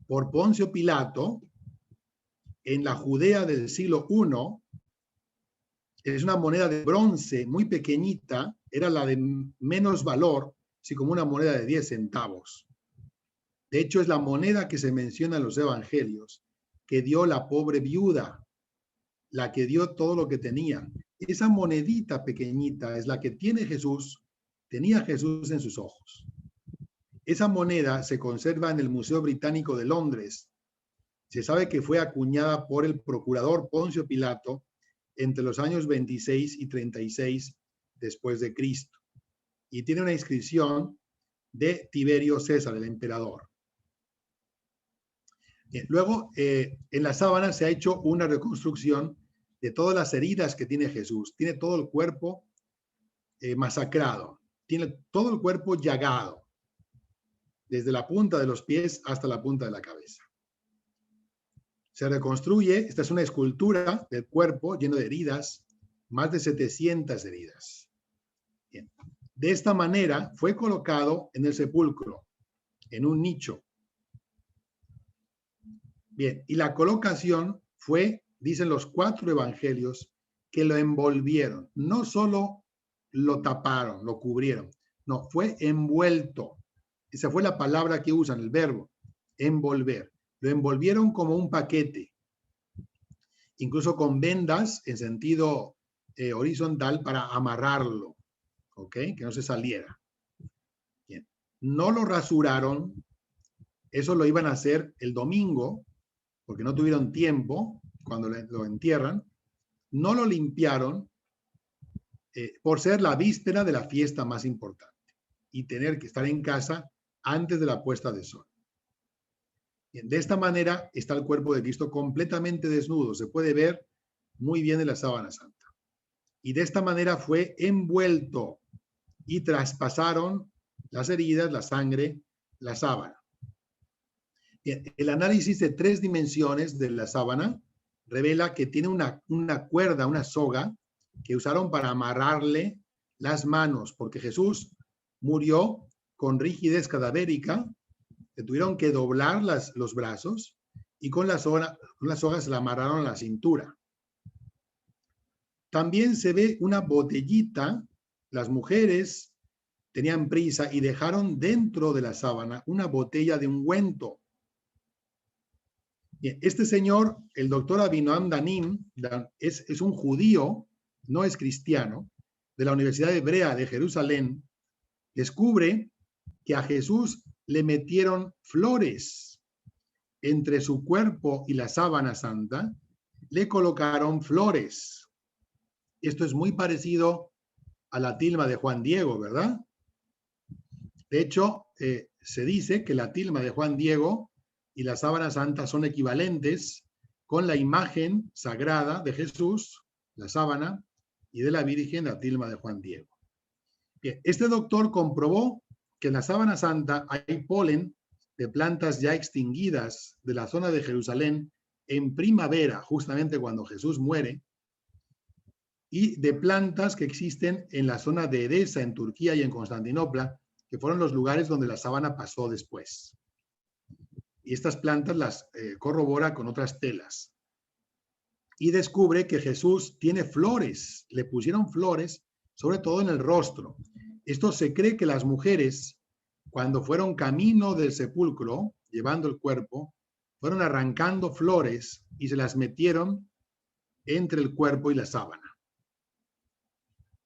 por Poncio Pilato en la Judea del siglo I. Es una moneda de bronce muy pequeñita, era la de menos valor, así como una moneda de 10 centavos. De hecho, es la moneda que se menciona en los evangelios, que dio la pobre viuda, la que dio todo lo que tenía. Esa monedita pequeñita es la que tenía Jesús en sus ojos. Esa moneda se conserva en el Museo Británico de Londres. Se sabe que fue acuñada por el procurador Poncio Pilato entre los años 26 y 36 después de Cristo. Y tiene una inscripción de Tiberio César, el emperador. Bien, luego, en la sábana se ha hecho una reconstrucción de todas las heridas que tiene Jesús. Tiene todo el cuerpo masacrado. Tiene todo el cuerpo llagado, desde la punta de los pies hasta la punta de la cabeza. Se reconstruye, esta es una escultura del cuerpo lleno de heridas, más de 700 heridas. Bien. De esta manera fue colocado en el sepulcro, en un nicho. Bien, y la colocación fue, dicen los 4 evangelios, que lo envolvieron. No solo lo taparon, lo cubrieron, no, fue envuelto. Esa fue la palabra que usan, el verbo, envolver. Lo envolvieron como un paquete, incluso con vendas en sentido horizontal para amarrarlo, ¿ok? Que no se saliera. Bien. No lo rasuraron, eso lo iban a hacer el domingo, porque no tuvieron tiempo cuando lo entierran. No lo limpiaron por ser la víspera de la fiesta más importante y tener que estar en casa antes de la puesta de sol. Bien, de esta manera está el cuerpo de Cristo completamente desnudo. Se puede ver muy bien en la sábana santa. Y de esta manera fue envuelto y traspasaron las heridas, la sangre, la sábana. Bien, el análisis de 3 dimensiones de la sábana revela que tiene una cuerda, una soga, que usaron para amarrarle las manos, porque Jesús murió con rigidez cadavérica. Le tuvieron que doblar los brazos y con las sogas la amarraron a la cintura. También se ve una botellita. Las mujeres tenían prisa y dejaron dentro de la sábana una botella de ungüento. Bien, este señor, el doctor Abinoam Danim, es un judío, no es cristiano, de la Universidad Hebrea de Jerusalén. Descubre que a Jesús le metieron flores entre su cuerpo y la sábana santa, le colocaron flores. Esto es muy parecido a la tilma de Juan Diego, ¿verdad? De hecho, se dice que la tilma de Juan Diego y la sábana santa son equivalentes con la imagen sagrada de Jesús, la sábana, y de la Virgen, la tilma de Juan Diego. Bien, este doctor comprobó que en la sábana santa hay polen de plantas ya extinguidas de la zona de Jerusalén en primavera, justamente cuando Jesús muere, y de plantas que existen en la zona de Edesa, en Turquía y en Constantinopla, que fueron los lugares donde la sábana pasó después. Y estas plantas las corrobora con otras telas. Y descubre que Jesús tiene flores, le pusieron flores, sobre todo en el rostro. Esto se cree que las mujeres, cuando fueron camino del sepulcro, llevando el cuerpo, fueron arrancando flores y se las metieron entre el cuerpo y la sábana.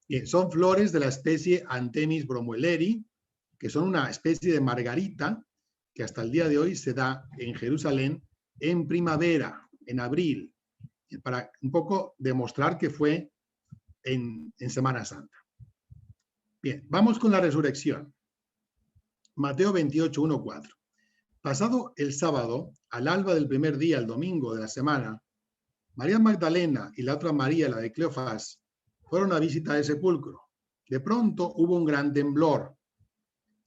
Bien, son flores de la especie Anthemis bromoeleri, que son una especie de margarita que hasta el día de hoy se da en Jerusalén en primavera, en abril, para un poco demostrar que fue en Semana Santa. Bien, vamos con la resurrección. Mateo 28, 1, 4. Pasado el sábado, al alba del primer día, el domingo de la semana, María Magdalena y la otra María, la de Cleofás, fueron a visitar el sepulcro. De pronto hubo un gran temblor.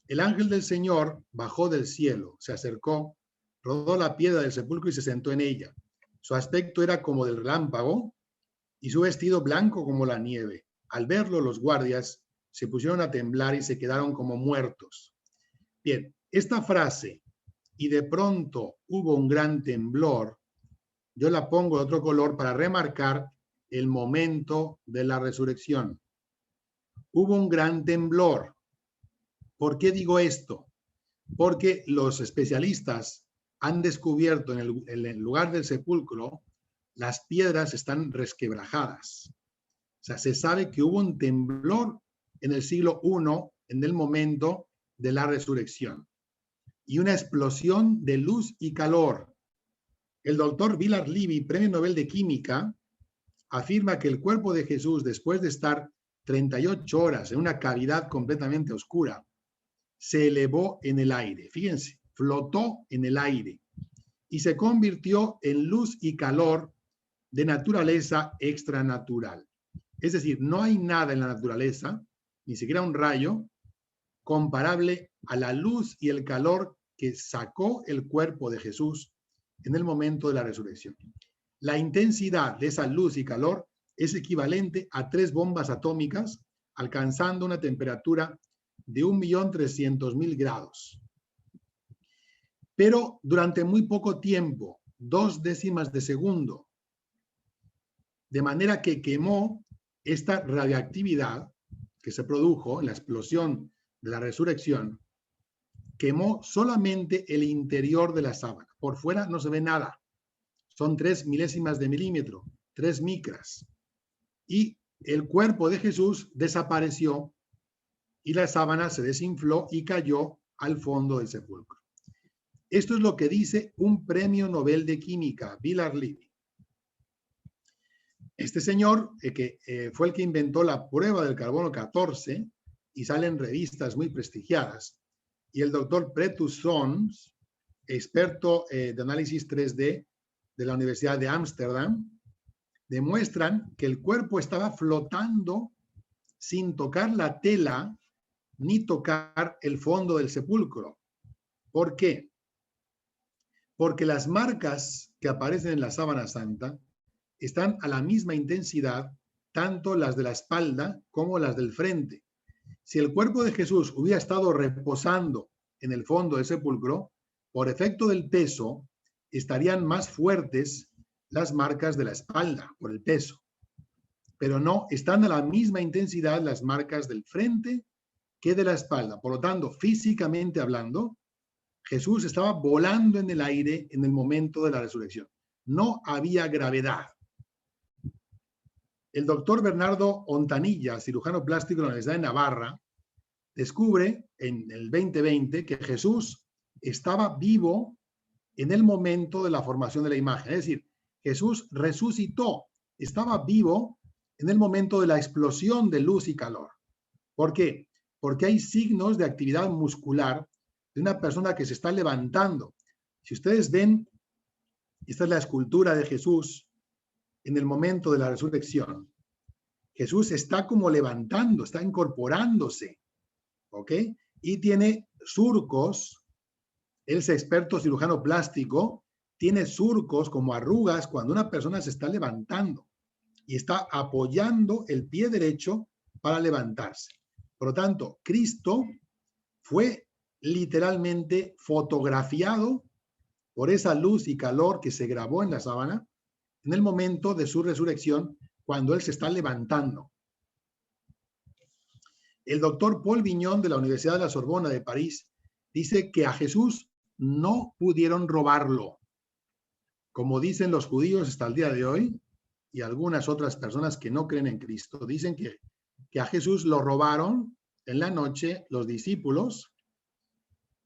El ángel del Señor bajó del cielo, se acercó, rodó la piedra del sepulcro y se sentó en ella. Su aspecto era como del relámpago y su vestido blanco como la nieve. Al verlo, los guardias se pusieron a temblar y se quedaron como muertos. Bien, esta frase, y de pronto hubo un gran temblor, yo la pongo de otro color para remarcar el momento de la resurrección. Hubo un gran temblor. ¿Por qué digo esto? Porque los especialistas han descubierto en el lugar del sepulcro, las piedras están resquebrajadas. O sea, se sabe que hubo un temblor en el siglo I, en el momento de la resurrección, y una explosión de luz y calor. El doctor Willard Libby, Premio Nobel de Química, afirma que el cuerpo de Jesús, después de estar 38 horas en una cavidad completamente oscura, se elevó en el aire. Fíjense, flotó en el aire y se convirtió en luz y calor de naturaleza extranatural. Es decir, no hay nada en la naturaleza, ni siquiera un rayo, comparable a la luz y el calor que sacó el cuerpo de Jesús en el momento de la resurrección. La intensidad de esa luz y calor es equivalente a 3 bombas atómicas, alcanzando una temperatura de 1.300.000 grados. Pero durante muy poco tiempo, 2 décimas de segundo, de manera que quemó esta radiactividad que se produjo en la explosión de la resurrección, quemó solamente el interior de la sábana. Por fuera no se ve nada. Son 3 milésimas de milímetro, 3 micras. Y el cuerpo de Jesús desapareció y la sábana se desinfló y cayó al fondo del sepulcro. Esto es lo que dice un premio Nobel de Química, Willard Libby. Este señor, fue el que inventó la prueba del carbono 14 y sale en revistas muy prestigiadas, y el doctor Pretus Sons, experto de análisis 3D de la Universidad de Ámsterdam, demuestran que el cuerpo estaba flotando sin tocar la tela ni tocar el fondo del sepulcro. ¿Por qué? Porque las marcas que aparecen en la sábana santa están a la misma intensidad, tanto las de la espalda como las del frente. Si el cuerpo de Jesús hubiera estado reposando en el fondo del sepulcro, por efecto del peso, estarían más fuertes las marcas de la espalda por el peso, pero no están a la misma intensidad las marcas del frente que de la espalda. Por lo tanto, físicamente hablando, Jesús estaba volando en el aire en el momento de la resurrección. No había gravedad. El doctor Bernardo Ontanilla, cirujano plástico de la Universidad de Navarra, descubre en el 2020 que Jesús estaba vivo en el momento de la formación de la imagen. Es decir, Jesús resucitó, estaba vivo en el momento de la explosión de luz y calor. ¿Por qué? Porque hay signos de actividad muscular de una persona que se está levantando. Si ustedes ven, esta es la escultura de Jesús en el momento de la resurrección. Jesús está como levantando, está incorporándose, ¿ok? Y tiene surcos. Él es experto cirujano plástico, tiene surcos como arrugas cuando una persona se está levantando y está apoyando el pie derecho para levantarse. Por lo tanto, Cristo fue literalmente fotografiado por esa luz y calor que se grabó en la sábana en el momento de su resurrección, cuando él se está levantando. El doctor Paul Vignon de la Universidad de la Sorbona de París dice que a Jesús no pudieron robarlo, como dicen los judíos hasta el día de hoy y algunas otras personas que no creen en Cristo. Dicen que a Jesús lo robaron en la noche los discípulos.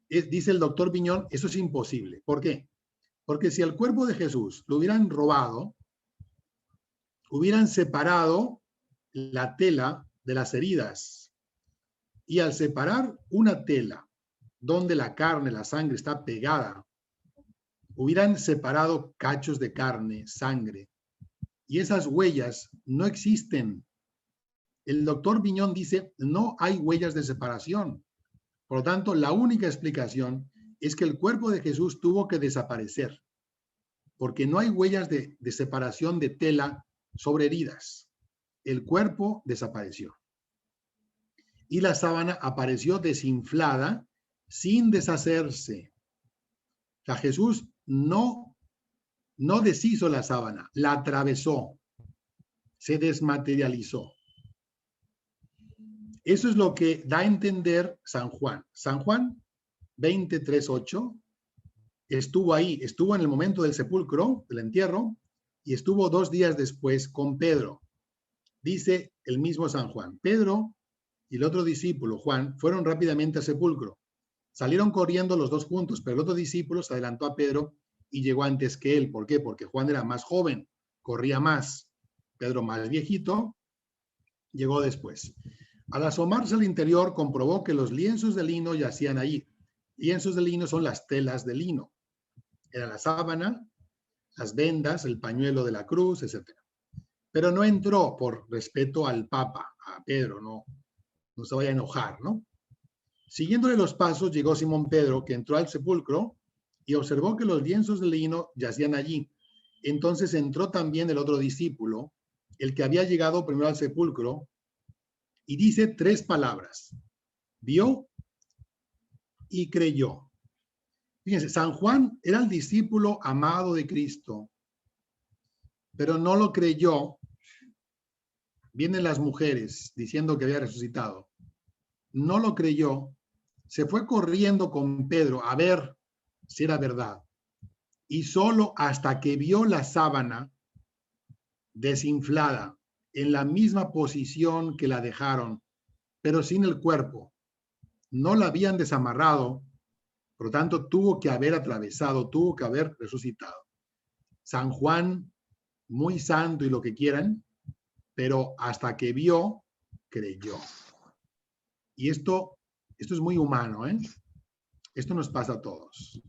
Dice el doctor Vignon, eso es imposible. ¿Por qué? Porque si el cuerpo de Jesús lo hubieran robado, hubieran separado la tela de las heridas. Y al separar una tela donde la carne, la sangre está pegada, hubieran separado cachos de carne, sangre. Y esas huellas no existen. El doctor Vignon dice, no hay huellas de separación. Por lo tanto, la única explicación es que el cuerpo de Jesús tuvo que desaparecer, porque no hay huellas de separación de tela sobre heridas. El cuerpo desapareció. Y la sábana apareció desinflada sin deshacerse. O sea, Jesús no deshizo la sábana, la atravesó, se desmaterializó. Eso es lo que da a entender San Juan. San Juan 23:8 estuvo ahí, estuvo en el momento del sepulcro, del entierro, y estuvo 2 días después con Pedro. Dice el mismo San Juan, Pedro y el otro discípulo, Juan, fueron rápidamente al sepulcro. Salieron corriendo los dos juntos, pero el otro discípulo se adelantó a Pedro y llegó antes que él. ¿Por qué? Porque Juan era más joven, corría más. Pedro, más viejito, llegó después. Al asomarse al interior, comprobó que los lienzos de lino yacían allí. Lienzos de lino son las telas de lino. Era la sábana, las vendas, el pañuelo de la cruz, etc. Pero no entró por respeto al Papa, a Pedro, no se vaya a enojar, ¿no? Siguiéndole los pasos, llegó Simón Pedro, que entró al sepulcro y observó que los lienzos de lino yacían allí. Entonces entró también el otro discípulo, el que había llegado primero al sepulcro, y dice 3 palabras: vio y creyó. Fíjense, San Juan era el discípulo amado de Cristo, pero no lo creyó. Vienen las mujeres diciendo que había resucitado. No lo creyó. Se fue corriendo con Pedro a ver si era verdad. Y solo hasta que vio la sábana desinflada en la misma posición que la dejaron, pero sin el cuerpo, no la habían desamarrado, por lo tanto tuvo que haber atravesado, tuvo que haber resucitado. San Juan, muy santo y lo que quieran, pero hasta que vio, creyó. Y esto es muy humano, ¿eh? Esto nos pasa a todos.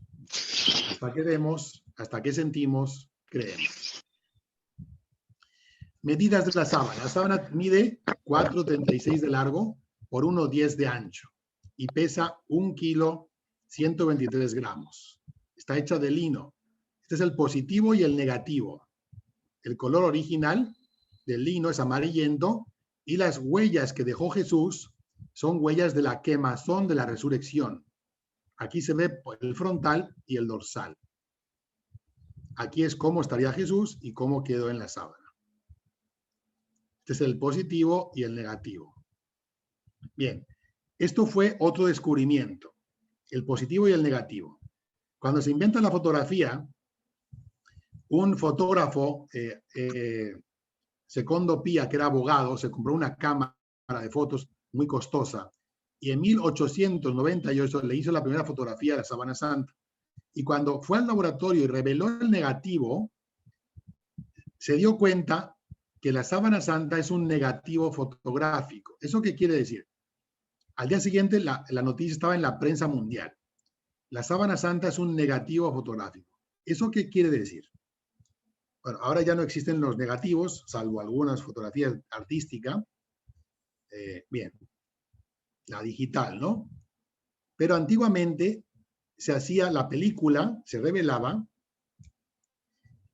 Hasta que vemos, hasta que sentimos, creemos. Medidas de la sábana. La sábana mide 4,36 de largo por 1,10 de ancho y pesa 1 kilo 123 gramos. Está hecha de lino. Este es el positivo y el negativo. El color original del lino es amarillento y las huellas que dejó Jesús son huellas de la quemazón de la resurrección. Aquí se ve el frontal y el dorsal. Aquí es cómo estaría Jesús y cómo quedó en la sábana. Este es el positivo y el negativo. Bien, esto fue otro descubrimiento, el positivo y el negativo. Cuando se inventa la fotografía, un fotógrafo, Secondo Pia, que era abogado, se compró una cámara de fotos muy costosa y en 1898 le hizo la primera fotografía de la Sábana Santa. Y cuando fue al laboratorio y reveló el negativo, se dio cuenta que la Sábana Santa es un negativo fotográfico. ¿Eso qué quiere decir? Al día siguiente la noticia estaba en la prensa mundial. La Sábana Santa es un negativo fotográfico. ¿Eso qué quiere decir? Bueno, ahora ya no existen los negativos, salvo algunas fotografías artísticas. Bien, la digital, ¿no? Pero antiguamente se hacía la película, se revelaba.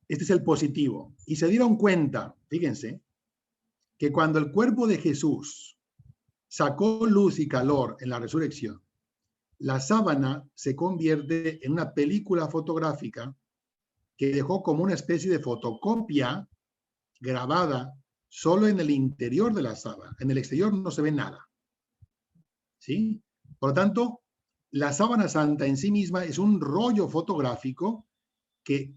Este es el positivo. Y se dieron cuenta, fíjense, que cuando el cuerpo de Jesús sacó luz y calor en la resurrección, la sábana se convierte en una película fotográfica que dejó como una especie de fotocopia grabada solo en el interior de la sábana. En el exterior no se ve nada. ¿Sí? Por lo tanto, la Sábana Santa en sí misma es un rollo fotográfico que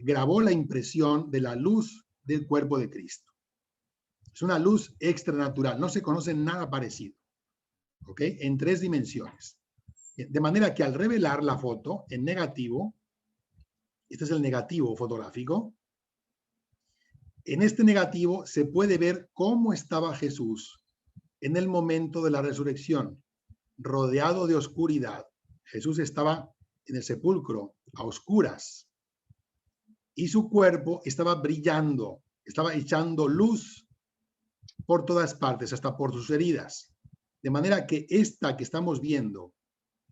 grabó la impresión de la luz del cuerpo de Cristo. Es una luz extranatural, no se conoce nada parecido, ¿ok? En 3 dimensiones. De manera que al revelar la foto en negativo, este es el negativo fotográfico, en este negativo se puede ver cómo estaba Jesús en el momento de la resurrección, rodeado de oscuridad. Jesús estaba en el sepulcro a oscuras y su cuerpo estaba brillando, estaba echando luz por todas partes, hasta por sus heridas. De manera que esta que estamos viendo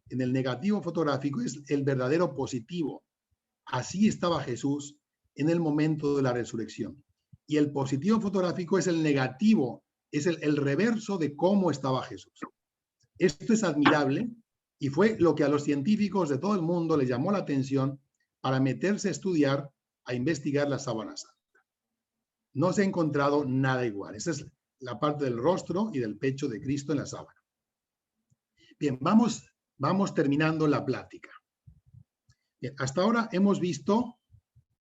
en el negativo fotográfico es el verdadero positivo. Así estaba Jesús en el momento de la resurrección. Y el positivo fotográfico es el negativo, es el reverso de cómo estaba Jesús. Esto es admirable y fue lo que a los científicos de todo el mundo les llamó la atención para meterse a estudiar, a investigar la Sábana Santa. No se ha encontrado nada igual. Esa es la parte del rostro y del pecho de Cristo en la sábana. Bien, vamos terminando la plática. Bien, hasta ahora hemos visto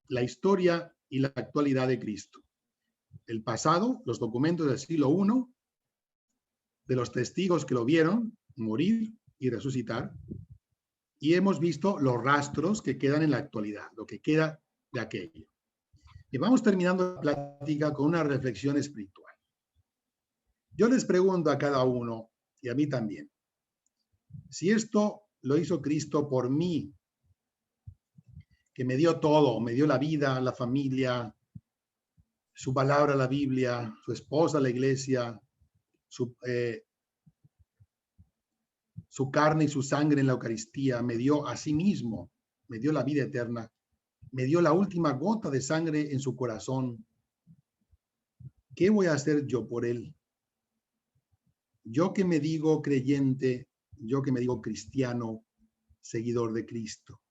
la historia y la actualidad de Cristo. El pasado, los documentos del siglo I, de los testigos que lo vieron morir y resucitar, y hemos visto los rastros que quedan en la actualidad, lo que queda de aquello. Y vamos terminando la plática con una reflexión espiritual. Yo les pregunto a cada uno, y a mí también, si esto lo hizo Cristo por mí, que me dio todo, me dio la vida, la familia, su palabra, la Biblia, su esposa, la iglesia, su carne y su sangre en la Eucaristía, me dio a sí mismo, me dio la vida eterna, me dio la última gota de sangre en su corazón. ¿Qué voy a hacer yo por él? Yo que me digo creyente, yo que me digo cristiano, seguidor de Cristo,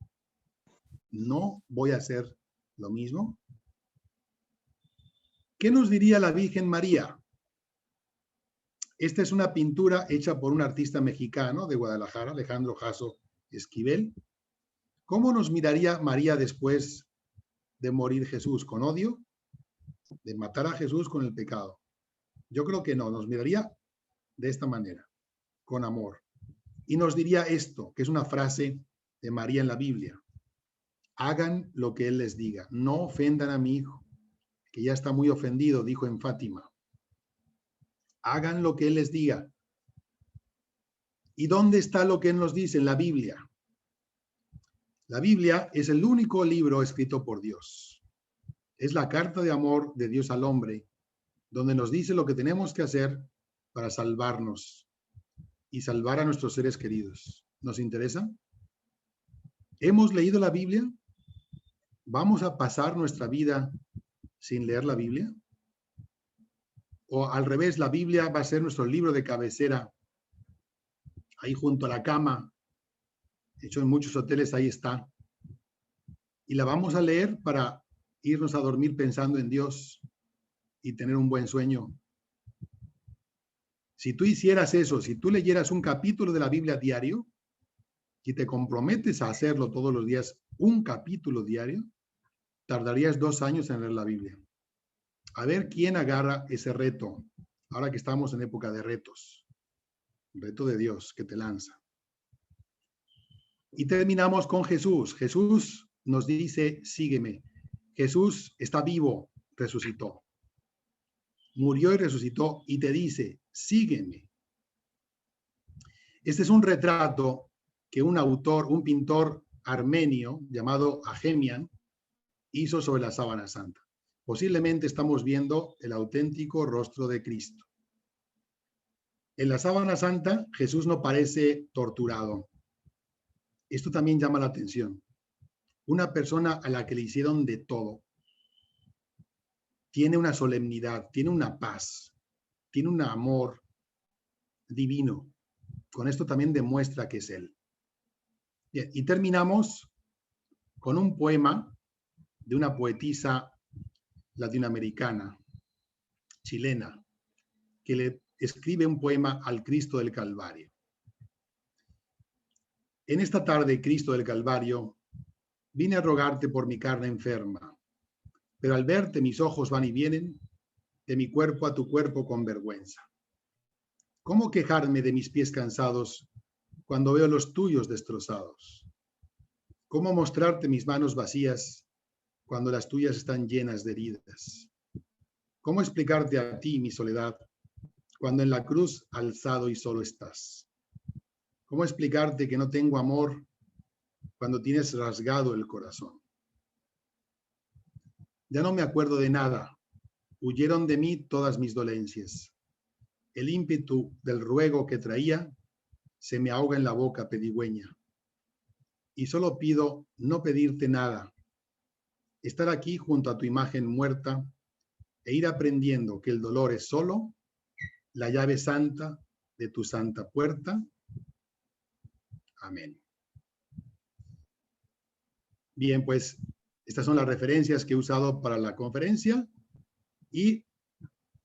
¿no voy a hacer lo mismo? ¿Qué nos diría la Virgen María? Esta es una pintura hecha por un artista mexicano de Guadalajara, Alejandro Jasso Esquivel. ¿Cómo nos miraría María después de morir Jesús? ¿Con odio? ¿De matar a Jesús con el pecado? Yo creo que no, nos miraría de esta manera, con amor. Y nos diría esto, que es una frase de María en la Biblia. Hagan lo que Él les diga, no ofendan a mi hijo, que ya está muy ofendido, dijo en Fátima. Hagan lo que Él les diga. ¿Y dónde está lo que Él nos dice? En la Biblia. La Biblia es el único libro escrito por Dios. Es la carta de amor de Dios al hombre, donde nos dice lo que tenemos que hacer para salvarnos y salvar a nuestros seres queridos. ¿Nos interesa? ¿Hemos leído la Biblia? ¿Vamos a pasar nuestra vida sin leer la Biblia? O al revés, la Biblia va a ser nuestro libro de cabecera, ahí junto a la cama. De hecho, en muchos hoteles ahí está. y la vamos a leer para irnos a dormir pensando en Dios y tener un buen sueño. Si tú hicieras eso, si tú leyeras un capítulo de la Biblia diario y te comprometes a hacerlo todos los días, un capítulo diario, tardarías 2 años en leer la Biblia. A ver quién agarra ese reto, ahora que estamos en época de retos. Reto de Dios que te lanza. Y terminamos con Jesús. Jesús nos dice, sígueme. Jesús está vivo, resucitó. Murió y resucitó y te dice, sígueme. Este es un retrato que un autor, un pintor armenio llamado Agemian hizo sobre la sábana santa. Posiblemente estamos viendo el auténtico rostro de Cristo. En la sábana santa, Jesús no parece torturado. Esto también llama la atención. Una persona a la que le hicieron de todo, tiene una solemnidad, tiene una paz, tiene un amor divino. Con esto también demuestra que es Él. Bien, y terminamos con un poema de una poetisa latinoamericana, chilena, que le escribe un poema al Cristo del Calvario. En esta tarde, Cristo del Calvario, vine a rogarte por mi carne enferma, pero al verte mis ojos van y vienen, de mi cuerpo a tu cuerpo con vergüenza. ¿Cómo quejarme de mis pies cansados cuando veo los tuyos destrozados? ¿Cómo mostrarte mis manos vacías cuando las tuyas están llenas de heridas? ¿Cómo explicarte a ti mi soledad cuando en la cruz alzado y solo estás? ¿Cómo explicarte que no tengo amor cuando tienes rasgado el corazón? Ya no me acuerdo de nada. Huyeron de mí todas mis dolencias. El ímpetu del ruego que traía se me ahoga en la boca pedigüeña. Y solo pido no pedirte nada, estar aquí junto a tu imagen muerta e ir aprendiendo que el dolor es solo la llave santa de tu santa puerta. Amén. Bien, pues estas son las referencias que he usado para la conferencia y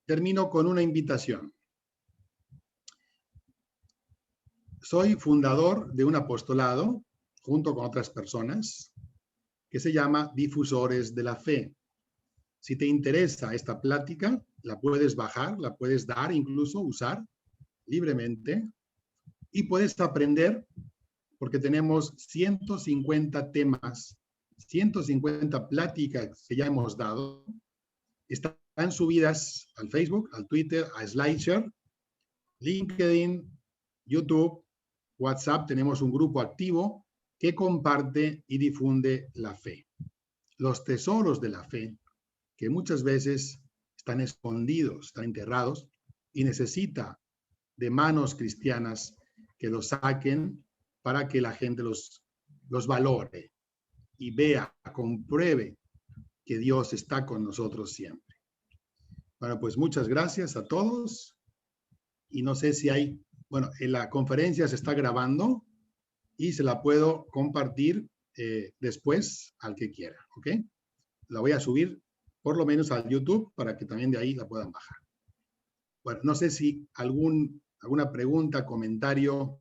termino con una invitación. Soy fundador de un apostolado junto con otras personas que se llama Difusores de la Fe. Si te interesa esta plática, la puedes bajar, la puedes dar, incluso usar libremente y puedes aprender porque tenemos 150 temas, 150 pláticas que ya hemos dado. Están subidas al Facebook, al Twitter, a SlideShare, LinkedIn, YouTube, WhatsApp. Tenemos un grupo activo que comparte y difunde la fe. Los tesoros de la fe, que muchas veces están escondidos, están enterrados, y necesita de manos cristianas que los saquen para que la gente los valore y vea, compruebe que Dios está con nosotros siempre. Bueno, pues muchas gracias a todos. Y no sé si hay, bueno, en la conferencia se está grabando y se la puedo compartir después al que quiera, ¿ok? La voy a subir por lo menos al YouTube para que también de ahí la puedan bajar. Bueno, no sé si alguna pregunta, comentario,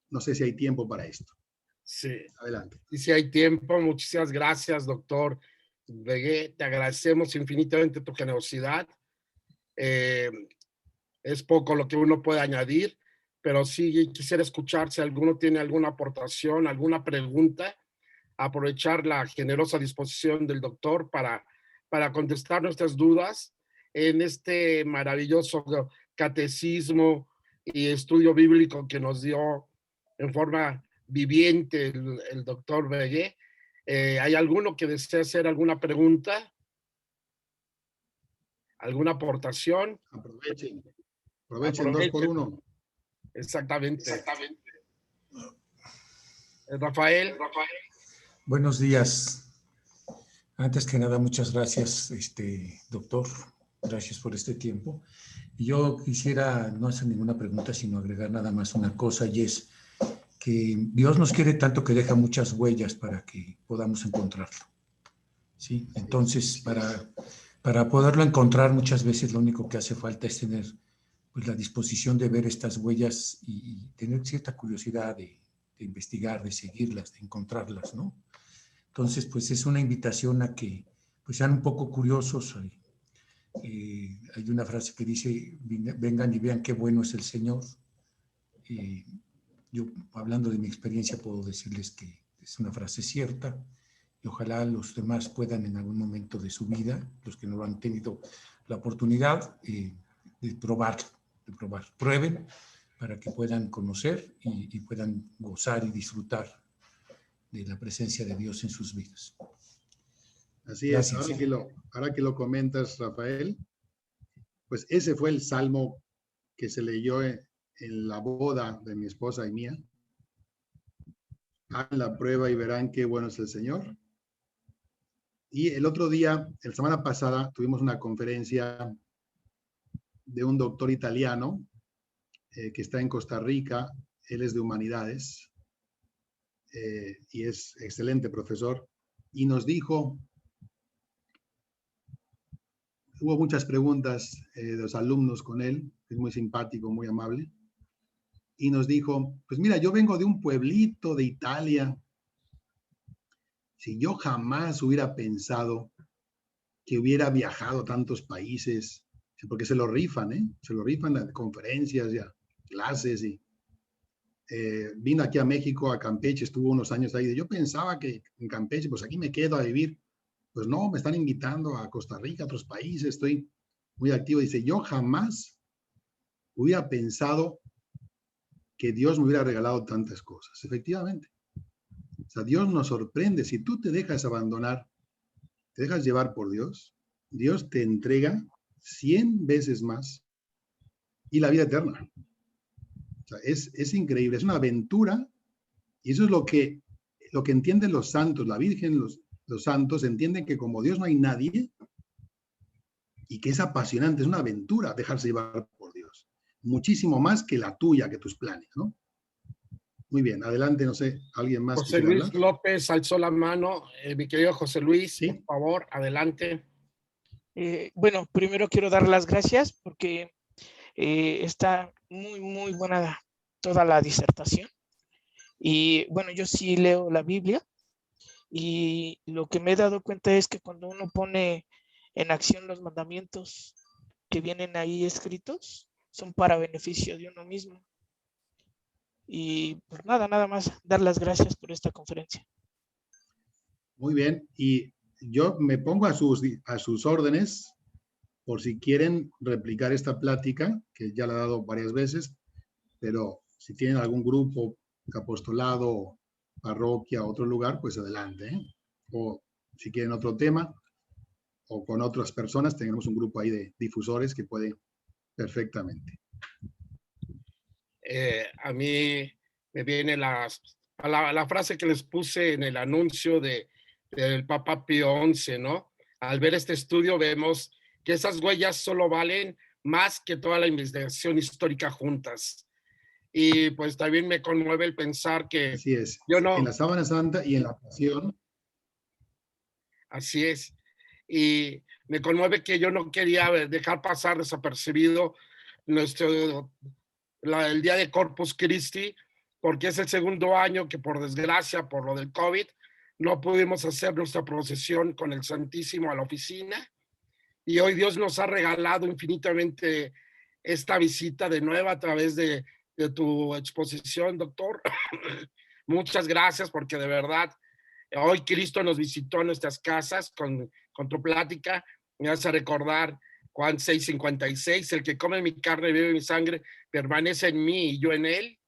no sé si hay tiempo para esto. Sí. Adelante. Y si hay tiempo, muchísimas gracias, doctor Begué. Te agradecemos infinitamente tu generosidad. Es poco lo que uno puede añadir, pero sí quisiera escuchar si alguno tiene alguna aportación, alguna pregunta, aprovechar la generosa disposición del doctor para contestar nuestras dudas en este maravilloso catecismo y estudio bíblico que nos dio en forma viviente el doctor Begué. ¿Hay alguno que desea hacer alguna pregunta? ¿Alguna aportación? Aprovechen 2 por 1. Exactamente. Rafael. Buenos días. Antes que nada, muchas gracias, doctor. Gracias por este tiempo. Yo quisiera no hacer ninguna pregunta, sino agregar nada más una cosa, y es que Dios nos quiere tanto que deja muchas huellas para que podamos encontrarlo. ¿Sí? Entonces, para poderlo encontrar, muchas veces lo único que hace falta es tener pues, la disposición de ver estas huellas y tener cierta curiosidad de investigar, de seguirlas, de encontrarlas, ¿no? Entonces, pues es una invitación a que pues, sean un poco curiosos. Hay una frase que dice, vengan y vean qué bueno es el Señor. Yo, hablando de mi experiencia, puedo decirles que es una frase cierta y ojalá los demás puedan en algún momento de su vida, los que no han tenido la oportunidad, de probar. Prueben para que puedan conocer y puedan gozar y disfrutar de la presencia de Dios en sus vidas. Así Gracias. Es, ahora que lo comentas, Rafael, pues ese fue el salmo que se leyó en la boda de mi esposa y mía. Hagan la prueba y verán qué bueno es el Señor. Y el otro día, la semana pasada, tuvimos una conferencia de un doctor italiano que está en Costa Rica. Él es de humanidades y es excelente profesor. Y nos dijo, hubo muchas preguntas de los alumnos con él, es muy simpático, muy amable. Y nos dijo, pues mira, yo vengo de un pueblito de Italia. Si yo jamás hubiera pensado que hubiera viajado a tantos países, porque se lo rifan, se lo rifan a conferencias y a clases. Y vino aquí a México, a Campeche, estuvo unos años ahí. Yo pensaba que en Campeche, pues aquí me quedo a vivir. Pues no, me están invitando a Costa Rica, a otros países, estoy muy activo. Dice, yo jamás hubiera pensado que Dios me hubiera regalado tantas cosas. Efectivamente. O sea, Dios nos sorprende. Si tú te dejas abandonar, te dejas llevar por Dios, Dios te entrega 100 veces más y la vida eterna. O sea, es increíble, es una aventura y eso es lo que entienden los santos, la Virgen, los santos entienden que como Dios no hay nadie y que es apasionante, es una aventura dejarse llevar por Dios. Muchísimo más que la tuya, que tus planes, ¿no? Muy bien, adelante, no sé, ¿alguien más José Luis López alzó la mano. Mi querido José Luis, ¿sí? Por favor, adelante. Bueno, primero quiero dar las gracias porque está muy buena toda la disertación. Y bueno, yo sí leo la Biblia y lo que me he dado cuenta es que cuando uno pone en acción los mandamientos que vienen ahí escritos, son para beneficio de uno mismo. Y pues nada más dar las gracias por esta conferencia. Muy bien, y yo me pongo a sus órdenes por si quieren replicar esta plática, que ya la he dado varias veces, pero si tienen algún grupo, apostolado, parroquia, otro lugar, pues adelante, ¿eh? O si quieren otro tema, o con otras personas, tenemos un grupo ahí de difusores que pueden perfectamente. A mí me viene la frase que les puse en el anuncio del Papa Pío XI, ¿no? Al ver este estudio vemos que esas huellas solo valen más que toda la investigación histórica juntas. Y pues también me conmueve el pensar que... Así es, yo no, en la Sábana Santa y en la Pasión. Así es. Y me conmueve que yo no quería dejar pasar desapercibido el día de Corpus Christi, porque es el segundo año que por desgracia, por lo del COVID, no pudimos hacer nuestra procesión con el Santísimo a la oficina. Y hoy Dios nos ha regalado infinitamente esta visita de nuevo a través de tu exposición, doctor. Muchas gracias, porque de verdad hoy Cristo nos visitó en nuestras casas con tu plática. Me hace recordar Juan 6:56, el que come mi carne y bebe mi sangre permanece en mí y yo en él.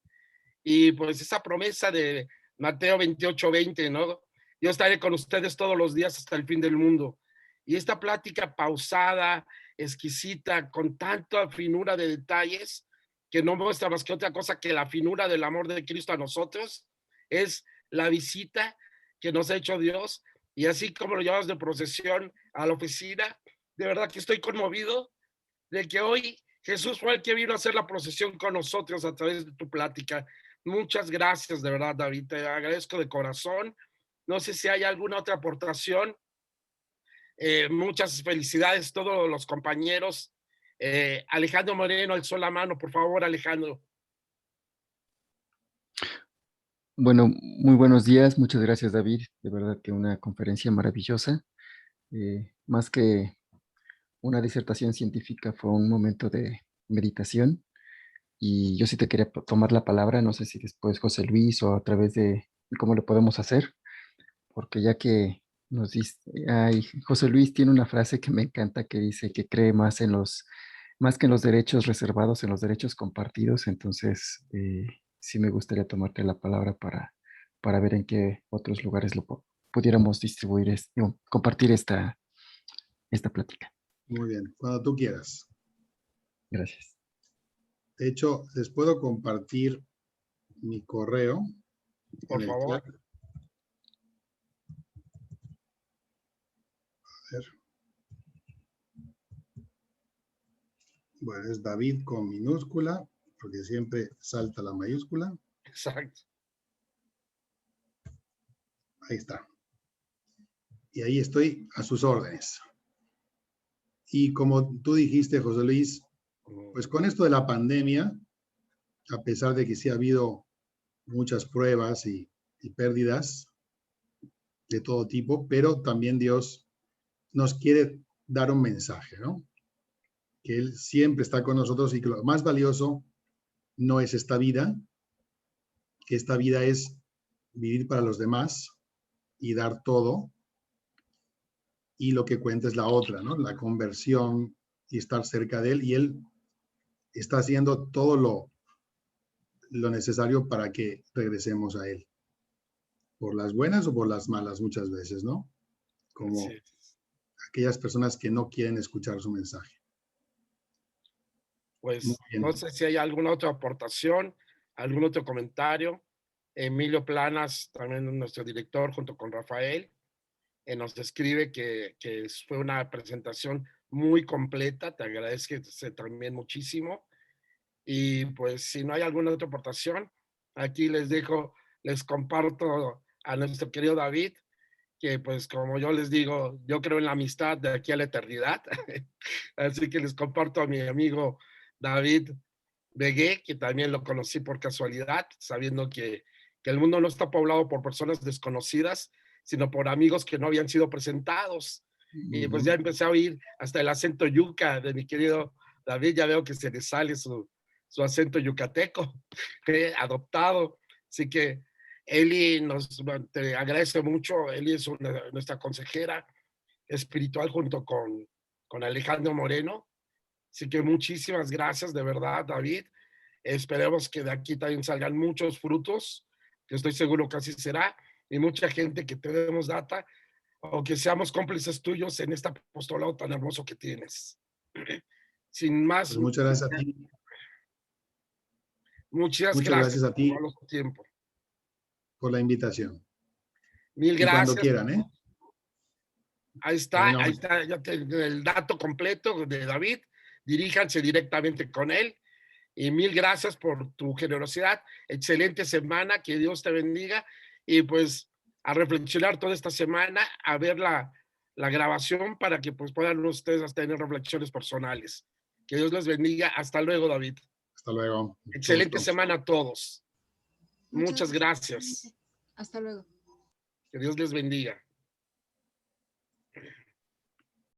Y pues esa promesa de Mateo 28:20, ¿no? Yo estaré con ustedes todos los días hasta el fin del mundo. Y esta plática pausada, exquisita, con tanta finura de detalles, que no muestra más que otra cosa que la finura del amor de Cristo a nosotros, es la visita que nos ha hecho Dios. Y así como lo llevamos de procesión a la oficina, de verdad que estoy conmovido de que hoy Jesús fue el que vino a hacer la procesión con nosotros a través de tu plática. Muchas gracias, de verdad, David. Te agradezco de corazón. No sé si hay alguna otra aportación. Muchas felicidades a todos los compañeros. Alejandro Moreno, alzó la mano, por favor, Alejandro. Bueno, muy buenos días. Muchas gracias, David. De verdad que una conferencia maravillosa. Más que una disertación científica, fue un momento de meditación. Y yo sí te quería tomar la palabra. No sé si después José Luis o a través de cómo lo podemos hacer. Porque ya que nos dice, José Luis tiene una frase que me encanta que dice que cree más más que en los derechos reservados, en los derechos compartidos. Entonces, sí me gustaría tomarte la palabra para ver en qué otros lugares pudiéramos distribuir, compartir esta plática. Muy bien, cuando tú quieras. Gracias. De hecho, les puedo compartir mi correo. Por favor. Chat. A ver. Bueno, es David con minúscula, porque siempre salta la mayúscula. Exacto. Ahí está. Y ahí estoy a sus órdenes. Y como tú dijiste, José Luis, pues con esto de la pandemia, a pesar de que sí ha habido muchas pruebas y pérdidas de todo tipo, pero también Dios nos quiere dar un mensaje, ¿no? Que Él siempre está con nosotros y que lo más valioso no es esta vida, que esta vida es vivir para los demás y dar todo, y lo que cuenta es la otra, ¿no? La conversión y estar cerca de Él, y Él está haciendo todo lo necesario para que regresemos a Él, por las buenas o por las malas muchas veces, ¿no? Como Sí. aquellas personas que no quieren escuchar su mensaje. Pues no sé si hay alguna otra aportación, algún otro comentario. Emilio Planas, también nuestro director, junto con Rafael, nos describe que fue una presentación muy completa. Te agradezco también muchísimo. Y pues si no hay alguna otra aportación, aquí les comparto a nuestro querido David, que pues como yo les digo, yo creo en la amistad de aquí a la eternidad. Así que les comparto a mi amigo David Begué, que también lo conocí por casualidad, sabiendo que el mundo no está poblado por personas desconocidas, sino por amigos que no habían sido presentados. Y pues ya empecé a oír hasta el acento yuca de mi querido David, ya veo que se le sale su acento yucateco, adoptado. Así que Eli te agradece mucho. Eli es nuestra consejera espiritual junto con Alejandro Moreno. Así que muchísimas gracias, de verdad, David. Esperemos que de aquí también salgan muchos frutos, que estoy seguro que así será, y mucha gente que te demos data o que seamos cómplices tuyos en este apostolado tan hermoso que tienes. Sin más. Pues muchas gracias a ti. Muchas gracias a ti por tu tiempo. por la invitación. Mil Y gracias. cuando quieran, ¿eh? Ahí está, Bueno. ahí está ya el dato completo de David. Diríjanse directamente con él. Y mil gracias por tu generosidad. Excelente semana, que Dios te bendiga. Y pues a reflexionar toda esta semana, a ver la grabación para que pues puedan ustedes tener reflexiones personales. Que Dios les bendiga. Hasta luego, David. Hasta luego. Excelente semana a todos. Muchas gracias. Hasta luego. Que Dios les bendiga.